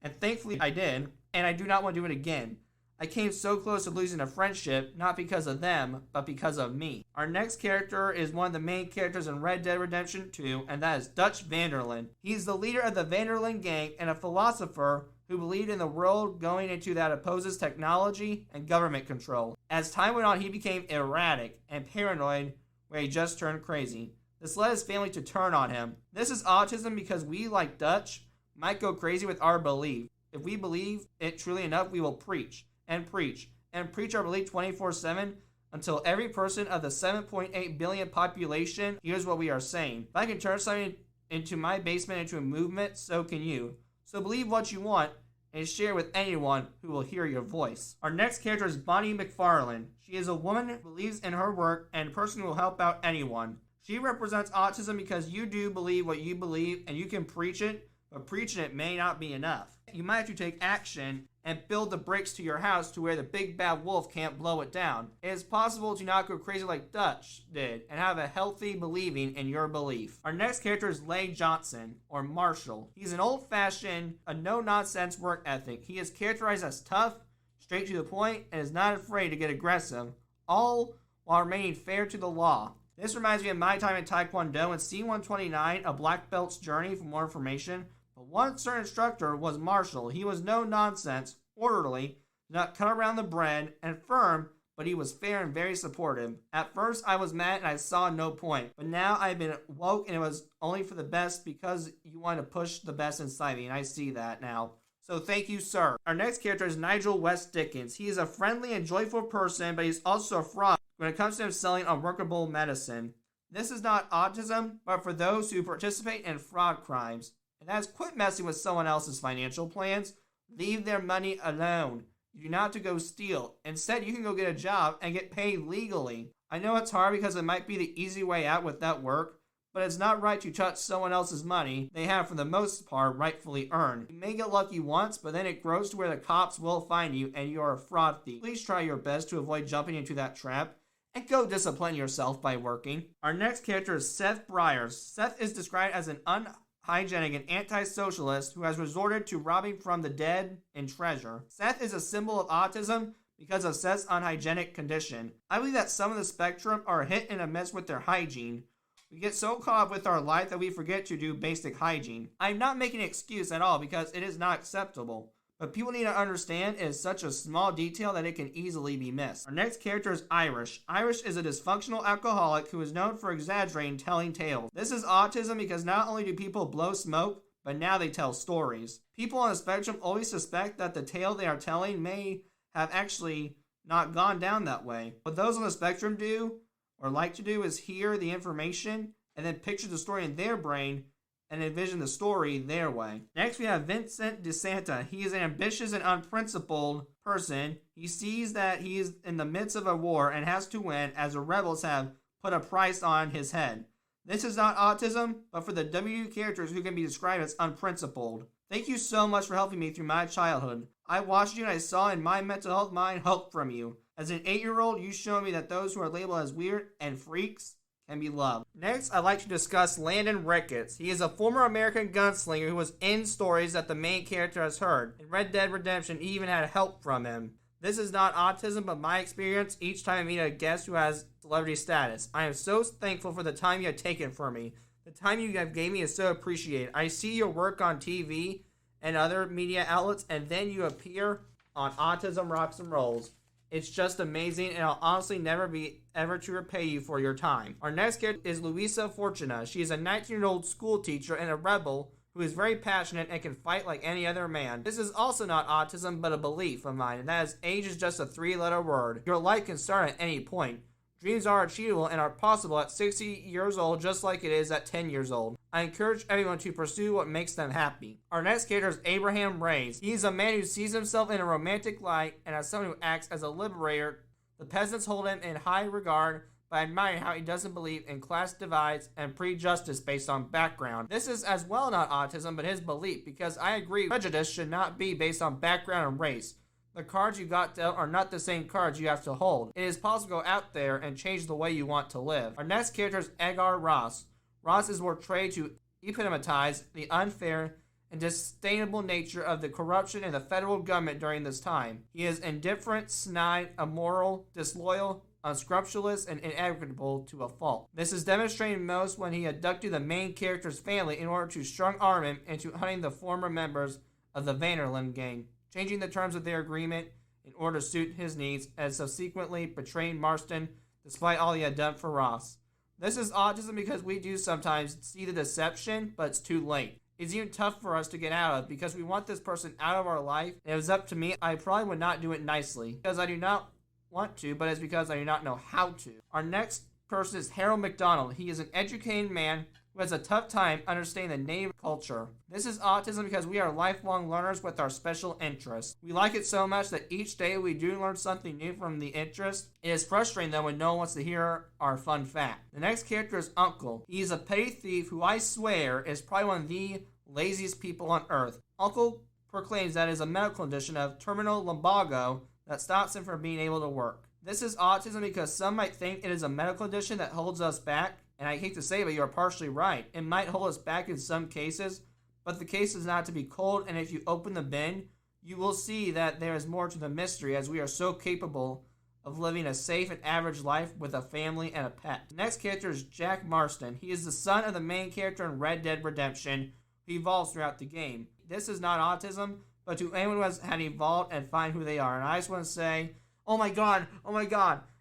Speaker 1: And thankfully I did, and I do not want to do it again. I came so close to losing a friendship, not because of them, but because of me. Our next character is one of the main characters in Red Dead Redemption 2, and that is Dutch Vanderlyn. He's the leader of the Vanderlyn gang and a philosopher who believed in the world going into that opposes technology and government control. As time went on, he became erratic and paranoid, where he just turned crazy. This led his family to turn on him. This is autism because we, like Dutch, might go crazy with our belief. If we believe it truly enough, we will preach and preach and preach our belief 24/7 until every person of the 7.8 billion population hears what we are saying. If I can turn something into my basement into a movement, so can you. So believe what you want and share with anyone who will hear your voice. Our next character is Bonnie McFarlane. She is a woman who believes in her work and a person who will help out anyone. She represents autism because you do believe what you believe and you can preach it, but preaching it may not be enough. You might have to take action and build the bricks to your house to where the big bad wolf can't blow it down. It is possible to not go crazy like Dutch did and have a healthy believing in your belief. Our next character is Lay Johnson, or Marshall. He's an old-fashioned, a no-nonsense work ethic. He is characterized as tough, straight to the point, and is not afraid to get aggressive, all while remaining fair to the law. This reminds me of my time in Taekwondo and C-129, a black belt's journey. For more information. But one certain instructor was Marshall. He was no nonsense, orderly, did not cut around the bread, and firm, but he was fair and very supportive. At first I was mad and I saw no point, but now I've been woke and it was only for the best because you want to push the best inside me, and I see that now. So thank you, sir. Our next character is Nigel West Dickens. He is a friendly and joyful person, but he's also a fraud when it comes to him selling unworkable medicine. This is not autism, but for those who participate in fraud crimes. And that is quit messing with someone else's financial plans. Leave their money alone. You do not have to go steal. Instead, you can go get a job and get paid legally. I know it's hard because it might be the easy way out with that work, but it's not right to touch someone else's money they have for the most part rightfully earned. You may get lucky once, but then it grows to where the cops will find you and you are a fraud thief. Please try your best to avoid jumping into that trap and go discipline yourself by working. Our next character is Seth Briers. Seth is described as an unhygienic and anti-socialist who has resorted to robbing from the dead and treasure. Seth is a symbol of autism because of Seth's unhygienic condition. I believe that some of the spectrum are hit and a miss with their hygiene. We get so caught up with our life that we forget to do basic hygiene. I'm not making an excuse at all because it is not acceptable. But people need to understand it is such a small detail that it can easily be missed. Our next character is Irish. Irish is a dysfunctional alcoholic who is known for exaggerating telling tales. This is autism because not only do people blow smoke, but now they tell stories. People on the spectrum always suspect that the tale they are telling may have actually not gone down that way. What those on the spectrum do, or like to do, is hear the information and then picture the story in their brain and envision the story their way. Next, we have Vincent DeSanta. He is an ambitious and unprincipled person. He sees that he is in the midst of a war and has to win, as the rebels have put a price on his head. This is not autism, but for the W characters who can be described as unprincipled. Thank you so much for helping me through my childhood. I watched you and I saw in my mental health mind hope from you. As an 8-year-old, you showed me that those who are labeled as weird and freaks can be loved. Next, I'd like to discuss Landon Ricketts. He is a former American gunslinger who was in stories that the main character has heard. In Red Dead Redemption, he even had help from him. This is not autism, but my experience each time I meet a guest who has celebrity status. I am so thankful for the time you have taken for me. The time you have gave me is so appreciated. I see your work on TV and other media outlets, and then you appear on Autism Rocks and Rolls. It's just amazing, and I'll honestly never be ever to repay you for your time. Our next character is Luisa Fortuna. She is a 19-year-old school teacher and a rebel who is very passionate and can fight like any other man. This is also not autism, but a belief of mine, and that is age is just a 3-letter word. Your life can start at any point. Dreams are achievable and are possible at 60 years old, just like it is at 10 years old. I encourage everyone to pursue what makes them happy. Our next character is Abraham Reyes. He is a man who sees himself in a romantic light and as someone who acts as a liberator. The peasants hold him in high regard by admiring how he doesn't believe in class divides and prejudice based on background. This is as well not autism, but his belief, because I agree prejudice should not be based on background and race. The cards you got dealt are not the same cards you have to hold. It is possible to go out there and change the way you want to live. Our next character is Edgar Ross. Ross is portrayed to epitomize the unfair and disdainable nature of the corruption in the federal government during this time. He is indifferent, snide, immoral, disloyal, unscrupulous, and inequitable to a fault. This is demonstrated most when he abducted the main character's family in order to strong-arm him into hunting the former members of the Vanderlyn gang, changing the terms of their agreement in order to suit his needs, and subsequently betraying Marston despite all he had done for Ross. This is autism because we do sometimes see the deception, but it's too late. It's even tough for us to get out of because we want this person out of our life. If it was up to me, I probably would not do it nicely because I do not want to, but it's because I do not know how to. Our next person is Harold McDonald. He is an educated man who has a tough time understanding the native culture. This is autism because we are lifelong learners with our special interests. We like it so much that each day we do learn something new from the interest. It is frustrating though when no one wants to hear our fun fact. The next character is Uncle. He is a petty thief who I swear is probably one of the laziest people on earth. Uncle proclaims that it is a medical condition of terminal lumbago that stops him from being able to work. This is autism because some might think it is a medical condition that holds us back. And I hate to say it, but you are partially right. It might hold us back in some cases, but the case is not to be cold, and if you open the bin, you will see that there is more to the mystery, as we are so capable of living a safe and average life with a family and a pet. The next character is Jack Marston. He is the son of the main character in Red Dead Redemption, who evolves throughout the game. This is not autism, but to anyone who has had evolved and find who they are. And I just want to say, oh my god,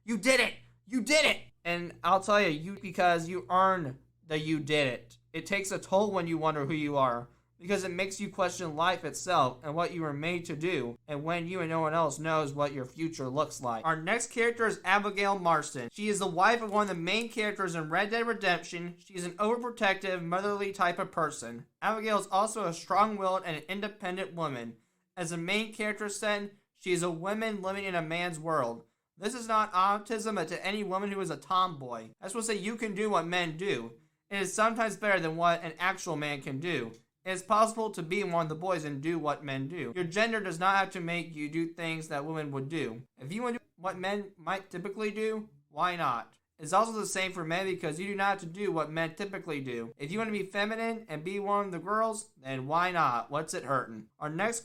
Speaker 1: you did it! You did it! And I'll tell you, because you earned that you did it. It takes a toll when you wonder who you are, because it makes you question life itself and what you were made to do, and when you and no one else knows what your future looks like. Our next character is Abigail Marston. She is the wife of one of the main characters in Red Dead Redemption. She is an overprotective, motherly type of person. Abigail is also a strong-willed and an independent woman. As the main character said, she is a woman living in a man's world. This is not autism, but to any woman who is a tomboy. I just want to say you can do what men do. It is sometimes better than what an actual man can do. It is possible to be one of the boys and do what men do. Your gender does not have to make you do things that women would do. If you want to do what men might typically do, Why not? It's also the same for men because you do not have to do what men typically do. If you want to be feminine and be one of the girls, then why not? What's it hurting? Our next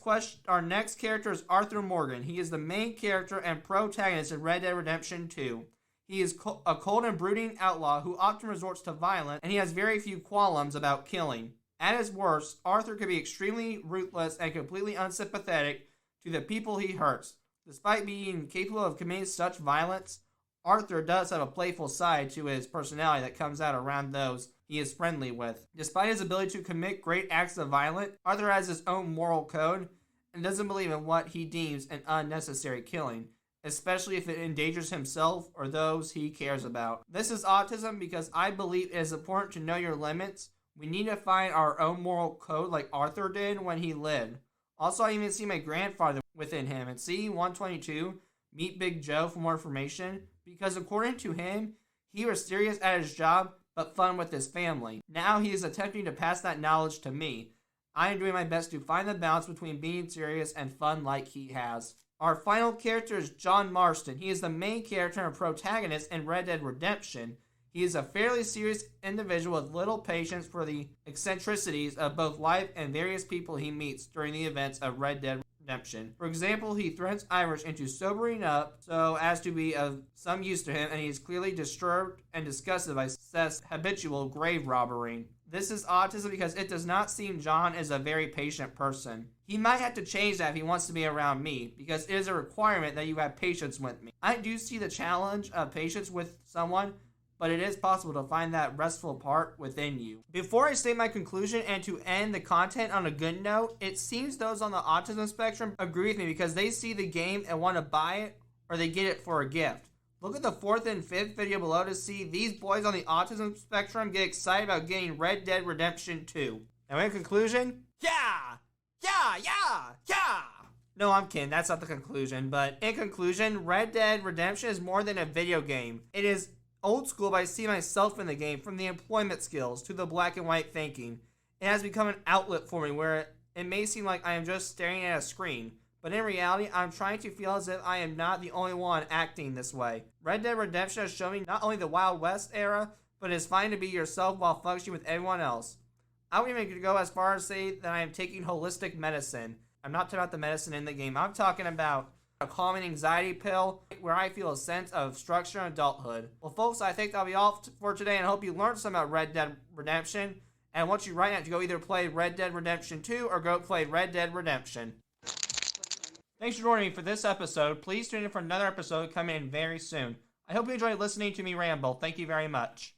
Speaker 1: character is Arthur Morgan. He is the main character and protagonist in Red Dead Redemption 2. He is a cold and brooding outlaw who often resorts to violence, and he has very few qualms about killing. At his worst, Arthur can be extremely ruthless and completely unsympathetic to the people he hurts. Despite being capable of committing such violence, Arthur does have a playful side to his personality that comes out around those he is friendly with. Despite his ability to commit great acts of violence, Arthur has his own moral code and doesn't believe in what he deems an unnecessary killing, especially if it endangers himself or those he cares about. This is autism because I believe it is important to know your limits. We need to find our own moral code like Arthur did when he lived. Also, I even see my grandfather within him. And see 122, meet Big Joe for more information. Because according to him, he was serious at his job, but fun with his family. Now he is attempting to pass that knowledge to me. I am doing my best to find the balance between being serious and fun like he has. Our final character is John Marston. He is the main character and protagonist in Red Dead Redemption. He is a fairly serious individual with little patience for the eccentricities of both life and various people he meets during the events of Red Dead Redemption. For example, he threatens Irish into sobering up so as to be of some use to him, and he is clearly disturbed and disgusted by Seth's habitual grave robbery. This is autism because it does not seem John is a very patient person. He might have to change that if he wants to be around me, because it is a requirement that you have patience with me. I do see the challenge of patience with someone, but it is possible to find that restful part within you. Before I state my conclusion and to end the content on a good note, it seems those on the autism spectrum agree with me because they see the game and want to buy it, or they get it for a gift. Look at the 4th and 5th video below to see these boys on the autism spectrum get excited about getting Red Dead Redemption 2. Now in conclusion, yeah! No, I'm kidding, that's not the conclusion, but in conclusion, Red Dead Redemption is more than a video game. It is old school, but I see myself in the game, from the employment skills to the black and white thinking. It has become an outlet for me where it may seem like I am just staring at a screen, but in reality, I'm trying to feel as if I am not the only one acting this way. Red Dead Redemption has shown me not only the Wild West era, but it is fine to be yourself while functioning with everyone else. I would even go as far as say that I am taking holistic medicine. I'm not talking about the medicine in the game. I'm talking about a calming anxiety pill where I feel a sense of structure and adulthood. Well, folks, I think that'll be all for today, and I hope you learned something about Red Dead Redemption. And I want you right now to go either play Red Dead Redemption 2 or go play Red Dead Redemption. Thanks for joining me for this episode. Please tune in for another episode coming in very soon. I hope you enjoyed listening to me ramble. Thank you very much.